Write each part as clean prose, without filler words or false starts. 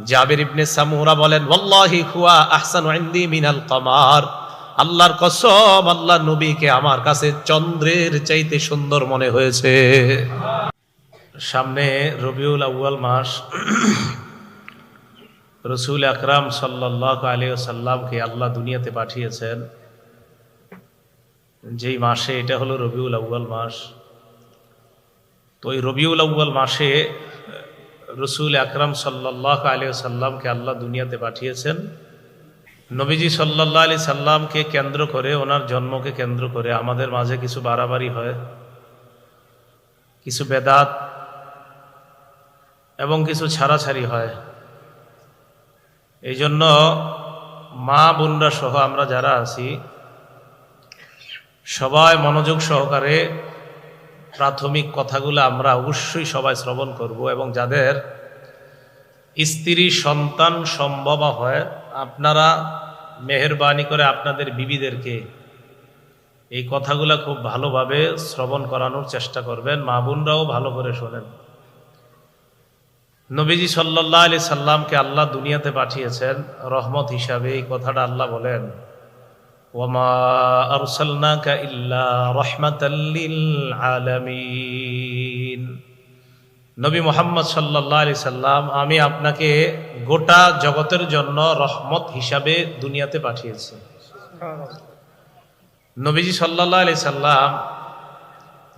জাবির ইবনে সামুরা বলেন, ওয়াল্লাহি হুয়া আহসানু ইনদি মিনাল কমার, আল্লাহর কসম, আল্লাহর নবীকে আমার কাছে চন্দ্রের চাইতে সুন্দর মনে হয়েছে। সামনে রবিউল আউয়াল মাস। রসুল আকরাম সাল্লাল্লাহু আলাইহি ওয়াসাল্লামকে আল্লাহ দুনিয়াতে পাঠিয়েছেন যেই মাসে, এটা হলো রবিউল আউয়াল মাস। তো এই রবিউল আউয়াল মাসে রসুল আকরাম সাল্লাল্লাহু আলাইহি ওয়াসাল্লামকে আল্লাহ দুনিয়াতে পাঠিয়েছেন। নবীজি সাল্লাল্লাহু আলাইহি সাল্লামকে কেন্দ্র করে, ওনার জন্মকে কেন্দ্র করে আমাদের মাঝে কিছু বাড়াবাড়ি হয়, কিছু বেদাত এবং কিছু ছাড়াছাড়ি হয়। এই জন্য মা বোনরা সহ আমরা যারা আছি সবাই মনোযোগ সহকারে প্রাথমিক কথাগুলো আমরা অবশ্যই সবাই শ্রবণ করব, এবং যাদের স্ত্রী সন্তান সম্ভব হয় আপনারা মেহেরবানি করে আপনাদের বিবিদেরকে এই কথাগুলো খুব ভালোভাবে শ্রবণ করানোর চেষ্টা করবেন। মা বোনরাও ভালো করে শোনেন। নবীজি সাল্লাল্লাহু আলাইহি সাল্লামকে আল্লাহ দুনিয়াতে পাঠিয়েছেন রহমত হিসাবে। এই কথাটা আল্লাহ বলেন, ওয়ামা আরসালনাকা ইল্লা রাহমাতাল লিল আলামিন। নবী মুহাম্মদ সাল্লাল্লাহু আলাইহি সাল্লাম, আমি আপনাকে গোটা জগতের জন্য রহমত হিসাবে দুনিয়াতে পাঠিয়েছি। নবীজি সাল্লাল্লাহু আলাইহি সাল্লাম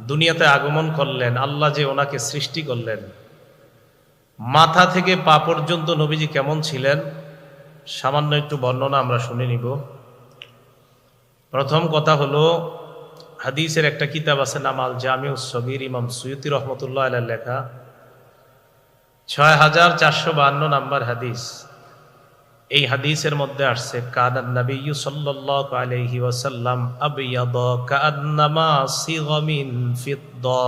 দুনিয়াতে আগমন করলেন, আল্লাহ যে ওনাকে সৃষ্টি করলেন, মাথা থেকে পা পর্যন্ত নবীজি কেমন ছিলেন সামান্য একটু বর্ণনা আমরা শুনে নিব। প্রথম কথা হলো, হাদিসের একটা কিতাব আছে নাম আল জামিউস সগীর, ইমাম সুয়ুতি রহমতুল্লাহ আলাইহির লেখা, 6452 নাম্বার হাদিস। এই হাদিসের মধ্যে আসছে, কানান নবিয়্যু সাল্লাল্লাহু আলাইহি ওয়াসাল্লাম আবয়াদা কাআন্নামা সিগা মিন ফিদ্দা।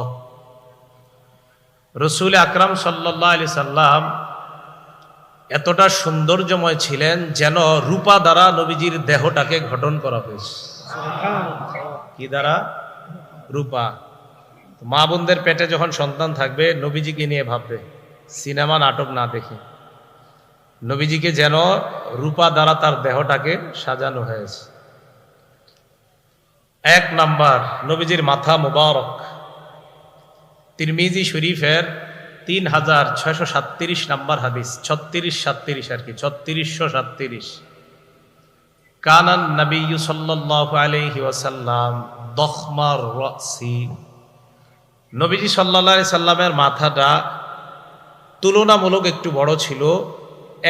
রসুল আকরাম সাল্লাল্লাহু আলাইহি সাল্লাম এতটা সৌন্দর্যময় ছিলেন যেন রূপা দ্বারা নবীজির দেহটাকে গঠন করা হয়েছে। কি দ্বারা? রূপা। মা বোনদের পেটে যখন সন্তান থাকবে নবীজিকে নিয়ে ভাববে, সিনেমা নাটক না দেখে, নবীজিকে যেন রূপা দ্বারা তার দেহটাকে সাজানো হয়েছে। এক নাম্বার, নবীজির মাথা মুবারক। তিরমিজি শরীফের 3637 নাম্বার হাদিস, 3637 আর কি, 3637। কানান নবিয়্যু সাল্লাল্লাহু আলাইহি ওয়াসাল্লাম দখমার রাসি। নবীজি সাল্লাল্লাহু আলাইহি সাল্লামের মাথাটা তুলনামূলক একটু বড় ছিল,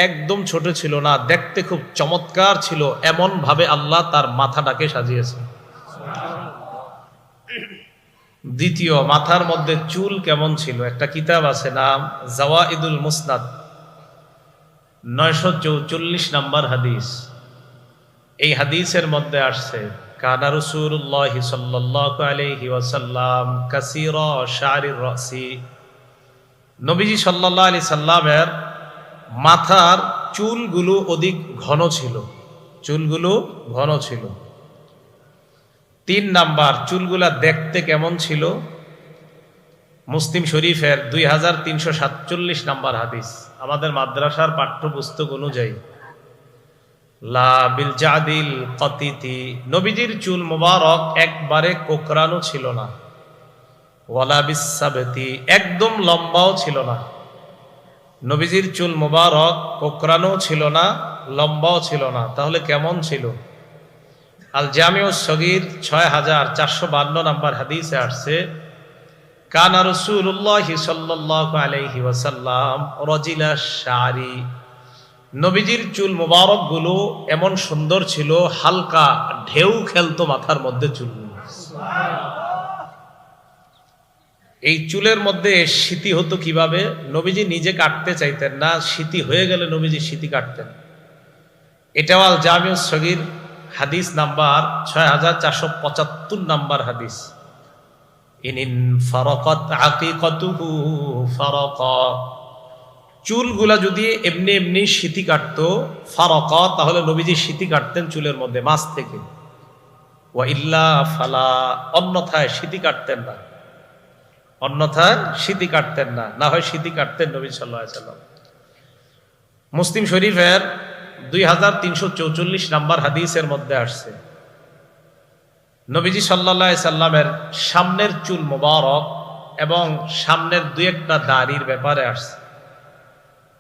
একদম ছোট ছিল না, দেখতে খুব চমৎকার ছিল। এমন ভাবে আল্লাহ তার মাথাটাকে সাজিয়েছে। দ্বিতীয়, মাথার মধ্যে চুল কেমন ছিল। একটা কিতাব আছে নাম জাওয়াইদুল মুসনাদ, 944 নাম্বার হাদিস। এই হাদিসের মধ্যে আসছে, কানা রাসূলুল্লাহি সাল্লাল্লাহু আলাইহি ওয়াসাল্লাম কাসীরা শা'রির রাসি। নবীজি সাল্লাল্লাহু আলাইহি সাল্লামের মাথার চুলগুলো অধিক ঘন ছিল, চুলগুলো ঘন ছিল। 3 নাম্বার, চুলগুলা দেখতে কেমন ছিল। মুসলিম শরীফের 2347 নাম্বার হাদিস। আমাদের মাদ্রাসার পাঠ্যপুস্তক অনুযায়ী লা বিল জাদিল কাতিতি, নবীজির চুল মুবারক একবারে কোকড়ানো ছিল না, ওয়ালা বিসাবতি, একদম লম্বাও ছিল না। নবীজির চুল মুবারক কোকড়ানো ছিল না, লম্বাও ছিল না। তাহলে কেমন ছিল? আল জামিউস সগীর 6452 নাম্বার হাদিসে আসছে, কানা রাসূলুল্লাহি সাল্লাল্লাহু আলাইহি ওয়াসাল্লাম রাজিলা শা'রি। নবীজির চুল মুবারক গুলো এমন সুন্দর ছিল, হালকা ঢেউ খেলতো মাথার মধ্যে চুলগুলো। এই চুলের মধ্যে স্মৃতি হতো কিভাবে? নবীজি নিজে কাটতে চাইতেন না, স্মৃতি হয়ে গেলে নবীজি স্মৃতি কাটতেন। এটাও আল জামিউস সগীর হাদিস নাম্বার 6475 নাম্বার হাদিস। ইনিন ফারাকাত আকিকাতুহু ফারাকা, চুলগুলা যদি এমনি এমনি স্মৃতি কাটতো, ফারাকা, তাহলে নবীজি স্মৃতি কাটতেন চুলের মধ্যে মাছ থেকে। ওয়া ইল্লা ফালা, অন্যথায় স্মৃতি কাটতেন না, অন্যথায় স্মৃতি কাটতেন না, না হয় স্মৃতি কাটতেন নবী সাল্লাল্লাহু আলাইহি ওয়াসাল্লাম। মুসলিম শরীফের 2344 নম্বর হাদিসের মধ্যে আসছে, নবীজি সাল্লাল্লাহু আলাইহি সাল্লামের সামনের চুল মোবারক এবং সামনের দুই একটা দাড়ির ব্যাপারে আসছে।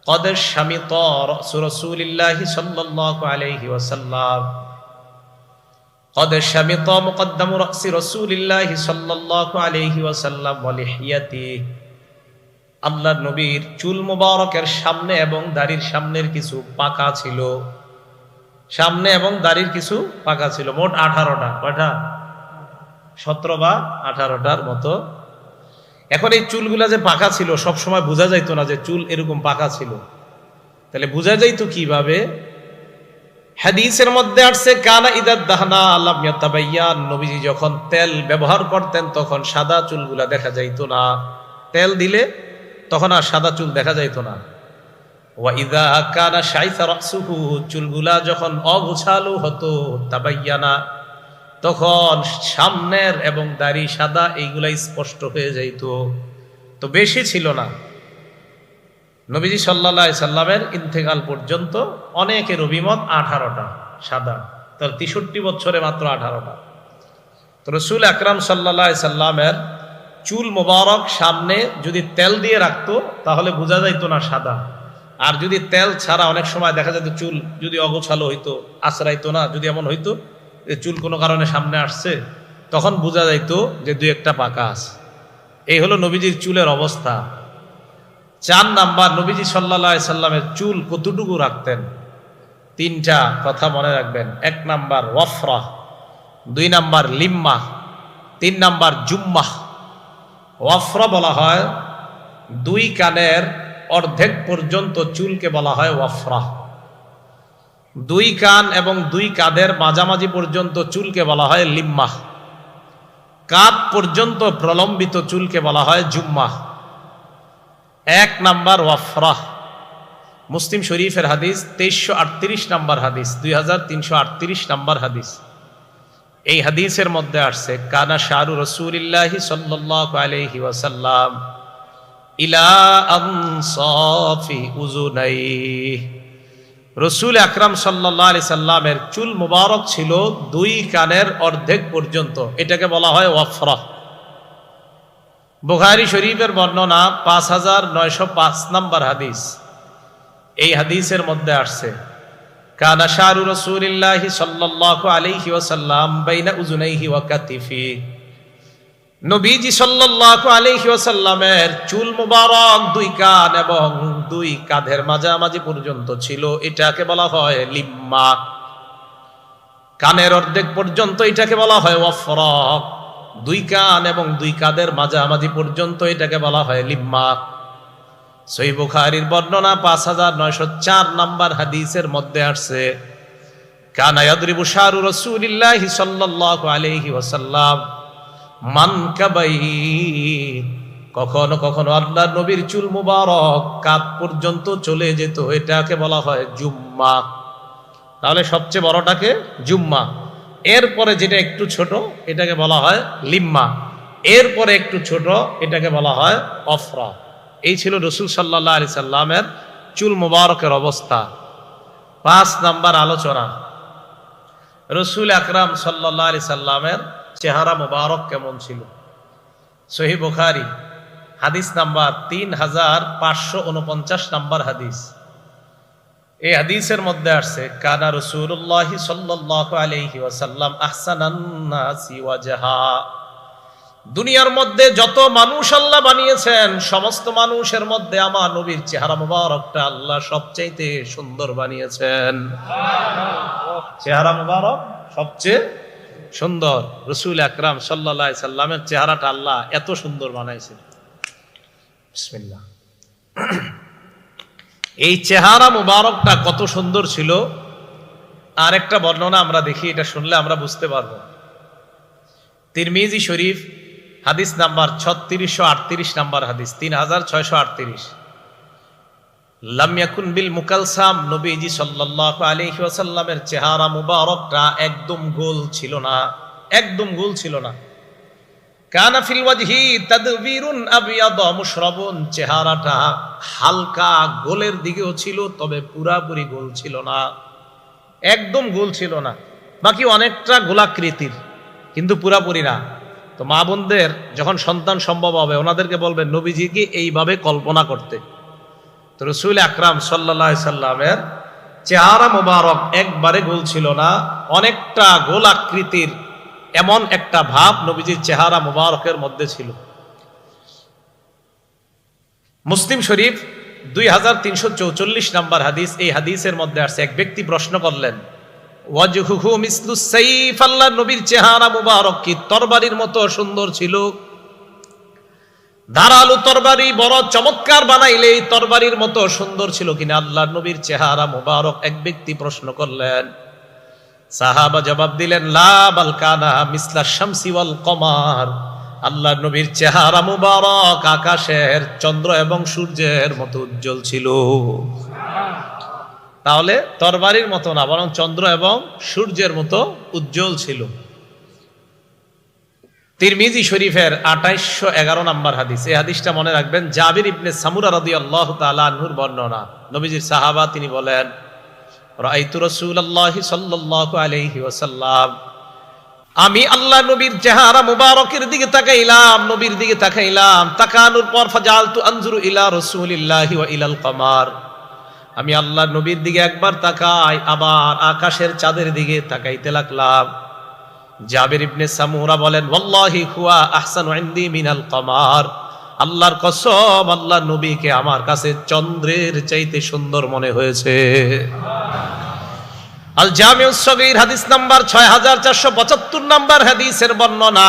কদ শামিতা রাসূ রাসূলিল্লাহি সাল্লাল্লাহু আলাইহি ওয়াসাল্লাম, কদ শামিতা মুকদ্দামু রাসি রাসূলিল্লাহি সাল্লাল্লাহু আলাইহি ওয়াসাল্লাম ওয়া লিহিয়াতিহি, আল্লাহর নবীর চুল মোবারকের সামনে এবং দাড়ির সামনের কিছু পাকা ছিল, সামনে এবং দাড়ির কিছু পাকা ছিল। মোট 18টা, কয়টা? 17 বা 18টার মতো। এখন এই চুলগুলা যে পাকা ছিল সব সময় বোঝা যাইতো না যে চুল এরকম পাকা ছিল, তাহলে বোঝা যাইতো কিভাবে? হাদিসের মধ্যে আসছে কানা ইদা দাহনা লাম ইয়াতাবায়্যান, নবীজি যখন তেল ব্যবহার করতেন তখন সাদা চুলগুলা দেখা যাইতো না, তেল দিলে তখন আর সাদা চুল দেখা যাইতো না। ওয়া ইদা কানা শাইসা রাসুহু, চুলগুলা যখন অগোছালো হতো, তাবায়্যানা, তখন সামনের এবং দাড়ি সাদা এইগুলা স্পষ্ট হয়ে যাইতো। তো বেশি ছিল না, নবীজি সাল্লাল্লাহু আলাইহি সাল্লামের ইন্তেকাল পর্যন্ত অনেকের অভিমত 18টা সাদা, তার 63 বছরে মাত্র 18টা। তো রাসূল আকরাম সাল্লাল্লাহু আলাইহি সাল্লামের চুল মোবারক সামনে যদি তেল দিয়ে রাখতো তাহলে বোঝা যাইতো না সাদা, আর যদি তেল ছাড়া অনেক সময় দেখা যেত চুল যদি অগোছালো হইতো, আশ্রাইতো না, যদি এমন হইতো যে চুল কোনো কারণে সামনে আসছে, তখন বোঝা যাইতো যে দুই একটা পাকা আছে। এই হলো নবীজির চুলের অবস্থা। 4 নাম্বার, নবীজি সাল্লাল্লাহু আলাইহি সাল্লামের চুল কতটুকু রাখতেন? 3টা কথা মনে রাখবেন। 1 নাম্বার ওয়াফরা, 2 নাম্বার লিম্মা, 3 নাম্বার জুম্মাহ। ওয়াফরা বলা হয় 2 কানের অর্ধেক পর্যন্ত চুলকে বলা হয় ওয়াফরা। 2 কান এবং 2 কাঁধের মাঝামাঝি পর্যন্ত চুলকে বলা হয় লিম্মাহ। কাঁধ পর্যন্ত প্রলম্বিত চুলকে বলা হয় জুম্মাহ। 1 নাম্বার ওয়াফরা, মুসলিম শরীফের হাদিস 2338 নাম্বার হাদিস, 2338 নাম্বার হাদিস। এই হাদিসের মধ্যে আসছে কানা শারু রাসূলিল্লাহি সাল্লাল্লাহু আলাইহি ওয়াসাল্লাম ইলা আনসাফি উযুনাইহি, রাসূল আকরাম সাল্লাল্লাহু আলাইহি সাল্লামের চুল মুবারক ছিল 2 কানের অর্ধেক পর্যন্ত, এটাকে বলা হয় ওয়াফরা। বুখারী শরীফের বর্ণনা 5905 নাম্বার হাদিস। এই হাদিসের মধ্যে আসছে কানা শারু রাসূলিল্লাহি সাল্লাল্লাহু আলাইহি ওয়াসাল্লাম বাইনা উযুনাইহি ওয়া কাতিফি, নবীজি সাল্লাল্লাহু আলাইহি ওয়াসাল্লামের চুল মুবারক 2 কান এবং 2 কাঁধের মাঝামাঝি পর্যন্ত ছিল, এটাকে বলা হয় লিম্মা। কানের অর্ধেক পর্যন্ত এটাকে বলা হয় ওয়াফরা, 2 কান এবং 2 কাঁধের মাঝামাঝি পর্যন্ত এটাকে বলা হয় লিম্মা। সহিহ বুখারীর বর্ণনা 5904 নাম্বার হাদিসের মধ্যে আসছে কানা ইয়াদরিবু শারু রাসূলিল্লাহি সাল্লাল্লাহু আলাইহি ওয়াসাল্লাম মানকাবাই, কখনো কখনো আল্লাহর নবীর চুল মুবারক কাঁধ পর্যন্ত চলে যেত, এটাকে বলা হয় জুম্মা। তাহলে সবচেয়ে বড়টাকে জুম্মা, এরপরে যেটা একটু ছোট এটাকে বলা হয় লিম্মা, এরপরে একটু ছোট এটাকে বলা হয় ওয়াফরা। এই ছিল রাসূল সাল্লাল্লাহু আলাইহি সাল্লামের চুল মুবারকের অবস্থা। 5 নাম্বার আলোচনা, রাসূল আকরাম সাল্লাল্লাহু আলাইহি সাল্লামের চেহারা মুবারক কেমন ছিল? সহিহ বুখারী হাদিস নাম্বার 3549 নাম্বার হাদিস। এই হাদিসের মধ্যে আসছে কানা রাসূলুল্লাহি সাল্লাল্লাহু আলাইহি ওয়াসাল্লাম আহসানান নাসি ওয়াজহা, দুনিয়ার মধ্যে যত মানুষ আল্লাহ বানিয়েছেন সমস্ত মানুষের মধ্যে আমার নবীর চেহারা মুবারকটা আল্লাহ সবচেয়ে সুন্দর বানিয়েছেন। চেহারা মুবারক সবচেয়ে সুন্দর, রাসূল আকরাম সাল্লাল্লাহু আলাইহি সাল্লামের চেহারাটা আল্লাহ এত সুন্দর বানাইছেন। বিসমিল্লাহ। এই চেহারা মুবারকটা কত সুন্দর ছিল আর একটা বর্ণনা আমরা দেখি, এটা শুনলে আমরা বুঝতে পারবো। তিরমিজি শরীফ হাদিস নাম্বার 3638 নাম্বার হাদিস, 3638। লাম ইয়াকুন বিল মুকালসাম, নবীজি সাল্লাল্লাহু আলাইহি ওয়াসাল্লামের চেহারা মুবারকটা একদম গোল ছিল না, একদম গোল ছিল না। কানা ফিল ওয়াজহি তাদবীরুন আবিয়াদ মুশরাবুন, চেহারাটা হালকা গোলের দিকেও ছিল, তবে পুরাপুরি গোল ছিল না, একদম গোল ছিল না, বাকি অনেকটা গোলাকৃতির, কিন্তু পুরাপুরি না। তো মা বোনদের যখন সন্তান সম্ভব হবে ওনাদেরকে বলবেন নবীজিকে এইভাবে কল্পনা করতে। তো রাসূল আকরাম সাল্লাল্লাহু আলাইহি সাল্লামের চেহারা মোবারক একবারে গোল ছিল না, অনেকটা গোলাকৃতির, এমন একটা ভাব নবীজির চেহারা মোবারকের মধ্যে ছিল। মুসলিম শরীফ 2344 নম্বর হাদিস, এই হাদিসের মধ্যে আসছে এক ব্যক্তি প্রশ্ন করলেন, ওয়াজহুহু মিসলুস সাইফ, আল্লাহর নবীর চেহারা মুবারক কি তরবারির মতো সুন্দর ছিল? ধারালো তরবারি বড় চমৎকার বানাইলে এই তরবারির মতো সুন্দর ছিল কিনা আল্লাহর নবীর চেহারা মুবারক? এক ব্যক্তি প্রশ্ন করলেন। সাহাবা জবাব দিলেন, লা বাল কানা মিসলা শামসি ওয়াল কমার, আল্লাহর নবীর চেহারা মুবারক আকাশের চন্দ্র এবং সূর্যের মতো উজ্জ্বল ছিল। তাহলে তরবারির মতো না, বরং চন্দ্র এবং সূর্যের মতো উজ্জ্বল ছিল। তিরমিজি শরীফের 2811 নম্বর হাদিস, এই হাদিসটা মনে রাখবেন। জাবির ইবনে সামুরা রাদিয়াল্লাহু তাআলা আনহুর বর্ণনা, নবীজির সাহাবা, তিনি বলেন, রাআইতু রাসূলুল্লাহি সাল্লাল্লাহু আলাইহি ওয়াসাল্লাম, আমি আল্লাহ নবীর চেহারা মুবারকের দিকে তাকাইলাম, নবীর দিকে তাকাইলাম, তাকানোর পর ফাজালতু আনজুরু ইলা রাসূলিল্লাহি ওয়া ইলাল কমার, আমি আল্লাহ নবীর দিকে একবার তাকাই, আবার আকাশের চাঁদের দিকে তাকাইতে লাগলাম। জাবির ইবনে সামুরা বলেন, ওয়াল্লাহি হুয়া আহসানু ইনদি মিনাল কমার, আল্লাহর কসম, আল্লাহ নবীকে আমার কাছে চন্দ্রের চাইতে সুন্দর মনে হয়েছে। আল জামিউস সগীর হাদিস নাম্বার 6475 নাম্বার হাদিসের বর্ণনা,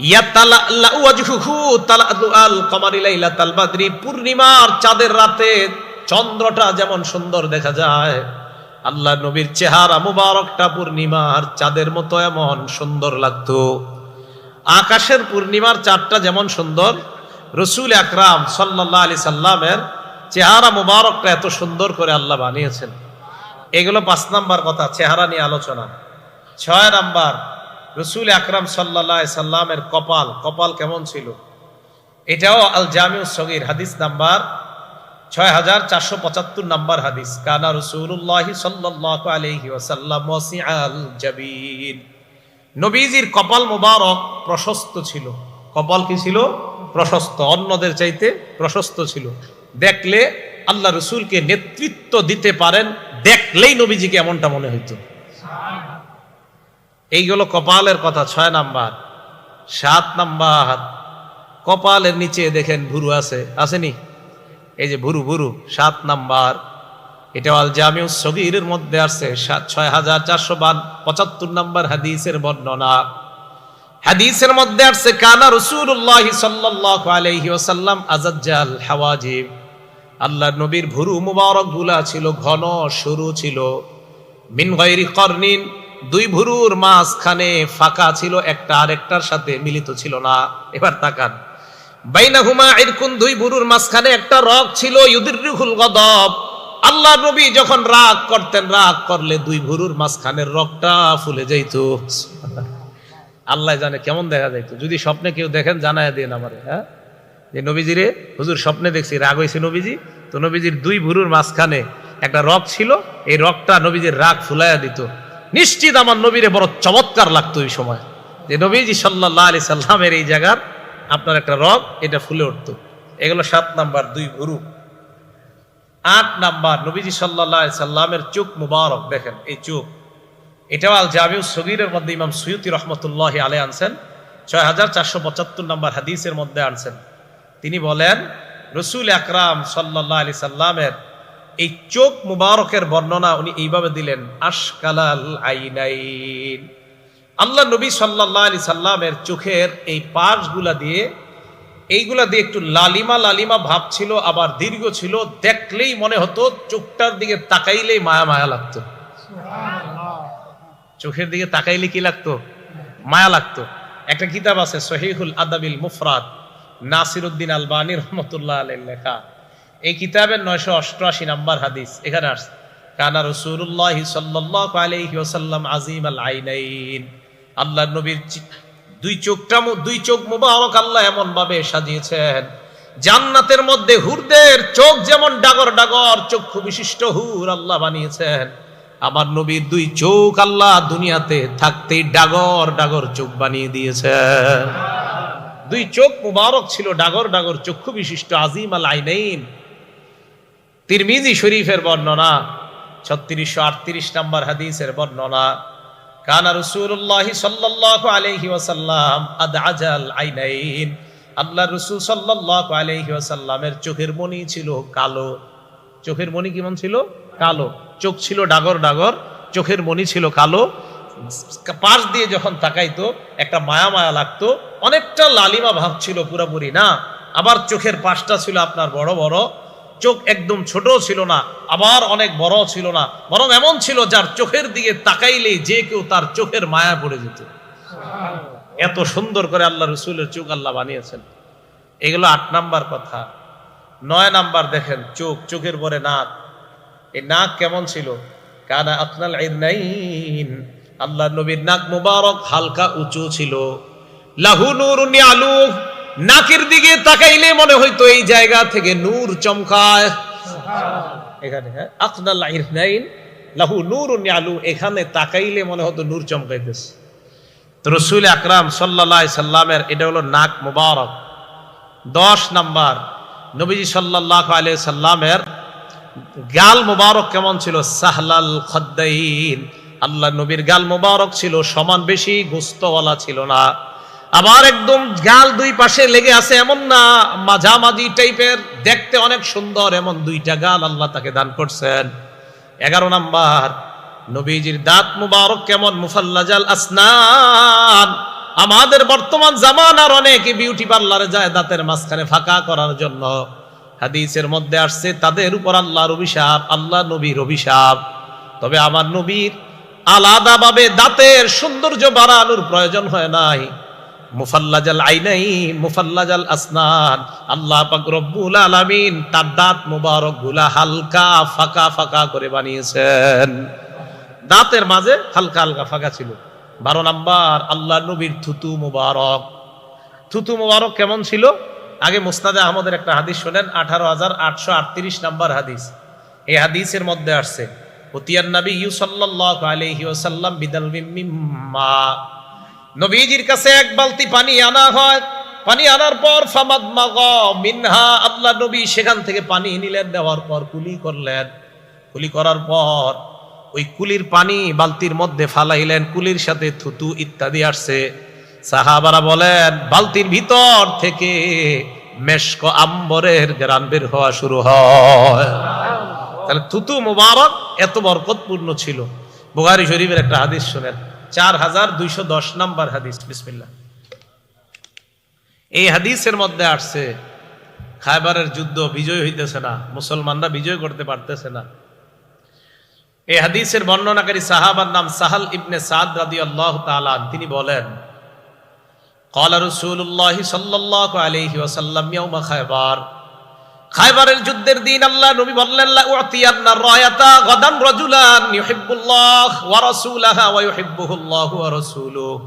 ইয়াতালাল্লা ওয়াজহুহু তালাদুল কমারি লাইলাতাল বাদরি, পূর্ণিমার চাঁদের রাতে চন্দ্রটা যেমন সুন্দর দেখা যায়, আল্লাহ নবীর চেহারা মুবারকটা পূর্ণিমার চাঁদের মতো এমন সুন্দর লাগতো। আকাশের পূর্ণিমার চাঁদটা যেমন সুন্দর, রাসূল আকরাম সাল্লাল্লাহু আলাইহি সাল্লামের চেহারা মুবারকটা এত সুন্দর করে আল্লাহ বানিয়েছেন। এগুলো 5 নাম্বার কথা, চেহারা নিয়ে আলোচনা। 6 নাম্বার, রাসূল আকরাম সাল্লাল্লাহু আলাইহি সাল্লামের কপাল কেমন ছিল? এটাও আল জামিউস সগীর হাদিস নাম্বার 6475 নাম্বার হাদিস। কানা রাসূলুল্লাহি সাল্লাল্লাহু আলাইহি ওয়াসাল্লাম ওয়াসিআল জাবিন, নবীজির কপাল মোবারক প্রশস্ত ছিল। কপাল কি ছিল? প্রশস্ত, অন্যদের চাইতে প্রশস্ত ছিল। দেখলে আল্লাহ রসুলকে নেতৃত্ব দিতে পারেন, দেখলেই নবীজিকে এমনটা মনে হইতো। এইগুলো কপালের কথা 6 নাম্বার। 7 নাম্বার, কপালের নিচে দেখেন ভুরু আছে, আসেনি? এই যে ভুরু 7 নাম্বার, এটা আল জামিউস সগীরের মধ্যে আছে 6475 নাম্বার হাদিসের বর্ণনা। হাদিসের মধ্যে আছে, কানা রাসূলুল্লাহি সাল্লাল্লাহু আলাইহি ওয়াসাল্লাম আযাজ্জাল হাওয়াজিব, আল্লাহর নবীর ভুরু মুবারক গুলা ছিল ঘন, সরু ছিল। মিন গায়রি করনিন, 2 ভুরুর মাঝখানে ফাঁকা ছিল, একটা আরেকটার সাথে মিলিত ছিল না। এবার তাকান, বাইনাহুমা ইরকুন, 2 ভুরুর মাঝখানে একটা রগ ছিল। ইউদিররুহুল গদব, আল্লাহর নবী যখন রাগ করতেন, রাগ করলে 2 ভুরুর মাঝখানের রগটা ফুলে যাইত। আল্লাহ জানে কেমন দেখা যাইত। যদি স্বপ্নে কেউ দেখেন জানায় দেন আমারে, হ্যাঁ, যে নবীজিরে হুজুর স্বপ্নে দেখছি রাগ হয়েছে নবীজি, তো নবীজির 2 ভুরুর মাঝখানে একটা রগ ছিল, এই রগটা নবীজির রাগ ফুলাইয়া দিত। নিশ্চিত আমার নবীরে বড় চমৎকার লাগতো ওই সময়, যে নবীজি সাল্লাল্লাহু আলাইহি সাল্লামের এই জায়গার আপনার একটা রগ, এটা ফুলে উঠতো। এগুলো 7 নাম্বার, 2 ভুরু। 8 নাম্বার, নবীজি সাল্লাল্লাহু আলাইহি সাল্লামের চোখ মুবারক, দেখেন এই চোখ, এটাও আল জামিউস সগীরের মধ্যে ইমাম সুয়ুতি রহমতুল্লাহি আলাইহি আনছেন, 6475 নাম্বার হাদিসের মধ্যে আনছেন। তিনি বলেন, রাসূল আকরাম সাল্লাল্লাহু আলাইহি সাল্লামের এই চোখ মুবারকের বর্ণনা উনি এইভাবে দিলেন, আশকালাল আইনাইন, আল্লাহ নবী সাল্লাল্লাহু আলাইহি সাল্লামের চোখের এই পাশগুলা দিয়ে, এইগুলা দিয়ে একটু লালিমা লালিমা ভাব ছিল, আবার দীর্ঘ ছিল। দেখলেই মনে হতো, চোখটার দিকে তাকাইলেই মায়া মায়া লাগতো। চোখের দিকে তাকাইলে কি লাগতো? মায়া লাগতো। একটা কিতাব আছে সহিহুল আদাবিল মুফরাদ, নাসিরউদ্দিন আলবানী রহমতুল্লাহ আলাইহির লেখা। এই কিতাবের 988 নাম্বার হাদিস, এখানে আসছে, কানা রাসূলুল্লাহি সাল্লাল্লাহু আলাইহি ওয়াসাল্লাম আযীমাল আইনাইন, আল্লাহর নবীর দুই চোখ মুবারক আল্লাহ এমন ভাবে সাজিয়েছেন, জান্নাতের মধ্যে হুরদের চোখ যেমন ডাগর ডাগর চক্ষু বিশিষ্ট হুর আল্লাহ বানিয়েছেন, আমার নবীর দুই চোখ আল্লাহ দুনিয়াতে থাকতেই ডাগর ডাগর চোখ বানিয়ে দিয়েছেন। দুই চোখ মুবারক ছিল ডাগর ডাগর চক্ষু বিশিষ্ট, আজিম আল আইনাইন। তিরমিজি শরীফের বর্ণনা, 3638 নম্বর হাদিসের বর্ণনা, কানা রাসূলুল্লাহ সাল্লাল্লাহু আলাইহি ওয়াসাল্লাম আদআজাল আইনাইন, আল্লাহ রাসূল সাল্লাল্লাহু আলাইহি ওয়াসাল্লামের চোখের মণি ছিল কালো। চোখের মণি কেমন ছিল? কালো। চোখ ছিল ডাগর ডাগর, চোখের মণি ছিল কালো। পাশ দিয়ে যখন তাকাইতো একটা মায়া মায়া লাগতো, অনেকটা লালিমা ভাব ছিল, পুরোপুরি না। আবার চোখের পাশটা ছিল আপনার বড় বড়, চোখ একদম ছোট ছিল না, আবার অনেক বড় ছিল না, বরং এমন ছিল যার চোখের দিকে তাকাইলেই যে কেউ তার চোখের মায়া পড়ে যেত। এত সুন্দর করে আল্লাহ রসুলের চোখ আল্লাহ বানিয়েছেন। এগুলো 8 নাম্বার কথা। 9 নাম্বার দেখেন, চোখের পরে নাক। এই নাক কেমন ছিল? কানা আকনাল আইনাইন, আল্লাহ নবীর নাক মুবারক হালকা উঁচু ছিল। লাহু নূরুন ইয়ালু, নাকের দিকে তাকাইলে মনে হইতো এই জায়গা থেকে নূর চমকায়। এখানে আকনাল আইনাইন লাহু নূরুন ইয়ালু, এখানে তাকাইলে মনে হতো নূর চমকাইতেছে। তো রাসূল আকরাম সাল্লাল্লাহু আলাইহি সাল্লামের এটা হলো নাক মুবারক। 10 নাম্বার, নবীজি সাল্লাল্লাহু আলাইহি সাল্লামের গাল মুবারক কেমন ছিল? সাহলাল খদ্দাইন, আল্লাহ নবীর গাল মুবারক ছিল সমান, বেশি গোস্তওয়ালা ছিল না। আবার একদম গাল দুই পাশে লেগে আছে এমন না, মাঝামাঝি টাইপের, দেখতে অনেক সুন্দর, এমন দুইটা গাল আল্লাহ তাকে দান করছেন। 11 নাম্বার, নবীজির দাঁত মুবারক কেমন? মুফাল্লাজাল আসনান। আমাদের বর্তমান জামানার অনেকে বিউটি পার্লারে যায় দাঁতের মাঝখানে ফাঁকা করার জন্য। হাদিসের মধ্যে আসছে তাদের উপর আল্লাহর অভিশাপ, আল্লাহ নবীর অভিশাপ। তবে আমার নবীর আলাদাভাবে দাঁতের সৌন্দর্য বাড়ানোর প্রয়োজন হয় নাই। মুফাল্লাজাল আইনাইন, মুফাল্লাজাল আসনান, আল্লাহ পাক রব্বুল আলামিন তার দাঁত মুবারক গুলা হালকা ফাঁকা ফাঁকা করে বানিয়েছেন। দাঁতের মাঝে হালকা হালকা ফাঁকা ছিল। 12 নাম্বার, আল্লাহ নবীর থুতু মুবারক। থুতু মুবারক কেমন ছিল? আগে মুসনাদে আহমদের একটা হাদিস শোনেন, 18838 নাম্বার হাদিস। এই হাদিসের মধ্যে আসছে, উতিয়ান নবী সাল্লাল্লাহু আলাইহি ওয়াসাল্লাম বিদালবিম মিম্মা, নবীজির কাছে এক বালতি পানি আনা হয়। পানি আনার পর ফামাদমাগা মিনহা, আল্লাহ নবী সেখান থেকে পানি নিলেন, নেওয়ার পর কুলি করলেন। কুলি করার পর ওই কুলির পানি বালতির মধ্যে ফালাইলেন, কুলির সাথে থুতু ইত্যাদি আসছে। সাহাবারা বলেন বালতির ভিতর থেকে মেশক আম্বরের ঘ্রাণ বের হওয়া শুরু হয়। তাহলে থুতু মুবারক এত বরকতপূর্ণ ছিল। বুখারী শরীফের একটা হাদিস শুনেন, 4210 নাম্বার হাদিস, বিসমিল্লাহ। এই হাদিসের মধ্যে আসছে খায়বারের যুদ্ধ বিজয় হইতেছে না, মুসলমানরা বিজয় করতে পারতেছে না। এই হাদিসের বর্ণনাকারী সাহাবার নাম সাহাল ইবনে সাদ রাদিয়াল্লাহু তাআলা, তিনি বলেন ক্বালা রাসূলুল্লাহ সাল্লাল্লাহু আলাইহি ওয়াসাল্লাম ইয়াউমা খায়বার, খায়বারের যুদ্ধের দিন আল্লাহ নবী বললেন লা উতিয়ান্না রায়াতা গাদান রাজুলান ইউহিব্বুল্লাহ ওয়া রাসূলুহু ওয়া ইউহিব্বুহুল্লাহু ওয়া রাসূলুহু,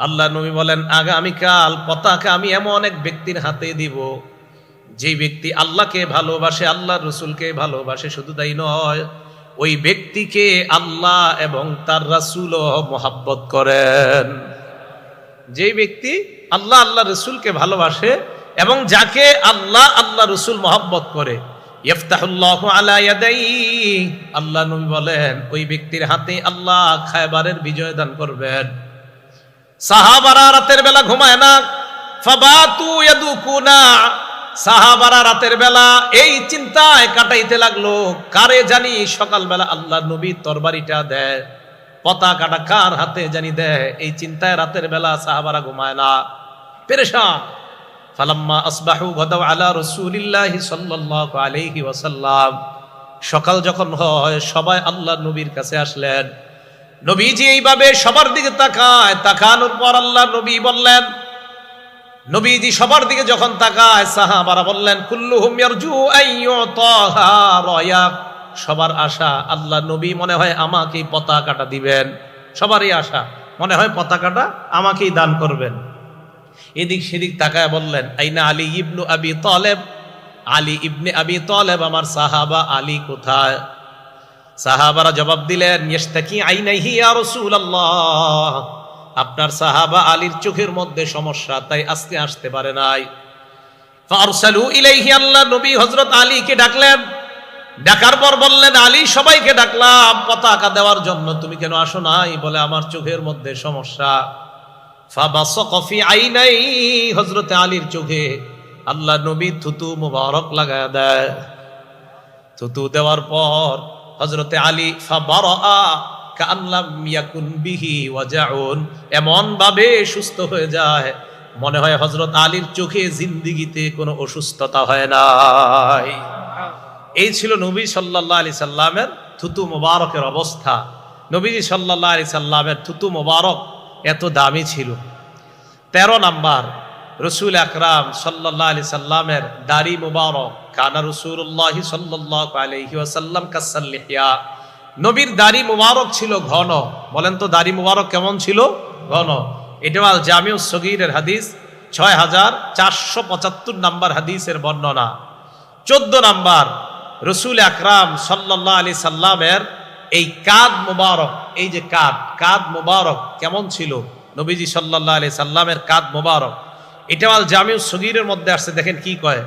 আল্লাহ নবী বলেন আগামীকাল পতাকা আমি এমন এক ব্যক্তির হাতে দিব যে ব্যক্তি আল্লাহকে ভালোবাসে, আল্লাহর রাসূলকে ভালোবাসে, শুধু তাই নয় ওই ব্যক্তিকে আল্লাহ এবং তার রাসূলও মহব্বত করেন। যে ব্যক্তি আল্লাহ আল্লাহ রাসূলকে ভালোবাসে এবং যাকে আল্লাহ আল্লাহ রাসূল মহব্বত করে, ইফতাহুল্লাহু আলা ইয়াদাইহি, আল্লাহ নবী বলেন ওই ব্যক্তির হাতে আল্লাহ খায়বারের বিজয় দান করবেন। সাহাবারা রাতের বেলা ঘুমায় না, ফাবাতু ইয়াদুকুনা, সাহাবারা রাতের বেলা এই চিন্তায় কাটাইতে লাগলো, কারে জানি সকালবেলা আল্লাহ নবী তরবারিটা দেয়, পতাকাটা কার হাতে জানি দেয়, এই চিন্তায় রাতের বেলা সাহাবারা ঘুমায় না, পেরেশান। ফালাম্মা আসবাহু গাদাউ আলা রাসূলিল্লাহি সাল্লাল্লাহু আলাইহি ওয়াসাল্লাম, সকাল যখন হয় সবাই আল্লাহ নবীর কাছে আসলেন। নবীজি এইভাবে সবার দিকে তাকায়, তাকানোর পর আল্লাহ নবী বললেন, নবীজি সবার দিকে যখন তাকায় সাহাবারা বললেন কুল্লুহুম ইয়ারজু আইয়ুতাহা রায়া, সবার আশা আল্লাহ নবী মনে হয় আমাকে পতাকাটা দিবেন, সবারই আশা মনে হয় পতাকাটা আমাকেই দান করবেন। এদিক সেদিক তাকায় বললেন, আইনা আলী ইবনু আবি তালেব, আলী ইবনে আবি তালেব, আমার সাহাবা আলী কোথায়? সাহাবারা জবাব দিলেন, ইস্তাকি আইনাইহি ইয়া রাসূলুল্লাহ, আপনার সাহাবা আলীর চোখের মধ্যে সমস্যা, তাই আজকে আসতে পারে নাই। ফারসালু ইলাইহি, আল্লাহ নবী হযরত আলীকে ডাকলেন। ডাকার পর বললেন, আলী সবাইকে ডাকলাম পতাকা দেওয়ার জন্য, তুমি কেন আসো নাই? বলে আমার চোখের মধ্যে সমস্যা। ফাবাসাকা ফি আইনাই, হযরত আলীর চোখে আল্লাহ নবী থুতু মুবারক লাগায় দেয়। থুতু দেওয়ার পর হযরতে আলী ফাবারা কাআল্লাম ইয়াকুন বিহি ওয়াজাউন, এমন ভাবে সুস্থ হয়ে যায় মনে হয় হযরত আলীর চোখে জিন্দেগিতে কোনো অসুস্থতা হয় নাই। এই ছিল নবী সাল্লাল্লাহু আলাইহি সাল্লামের থুতু মুবারকের অবস্থা। নবীজি সাল্লাল্লাহু আলাইহি সাল্লামের থুতু মুবারক এত দামি ছিল। 13 নাম্বার, রসুল আকরাম সাল্লাল্লাহু আলাইহি সাল্লামের দাড়ি মুবারক। কানা রাসূলুল্লাহি সাল্লাল্লাহু আলাইহি ওয়াসাল্লাম কাসাল লিহিয়া, নবীর দাড়ি মুবারক ছিল ঘন। বলেন তো দাড়ি মুবারক কেমন ছিল? ঘন। এটা আল জামিউস সগীরের হাদিস, 6475 নাম্বার হাদিসের বর্ণনা। 14 নাম্বার, রসুল আকরাম সাল্লাল্লাহু আলাইহি সাল্লামের এই কাঁধ মুবারক, এই যে কাঁধ মুবারক কেমন ছিল? নবীজি সাল্লাল্লাহু আলাইহি সাল্লামের কাঁধ মুবারক, এটা আল জামিউস সগীরের মধ্যে আসছে। দেখেন কি কয়,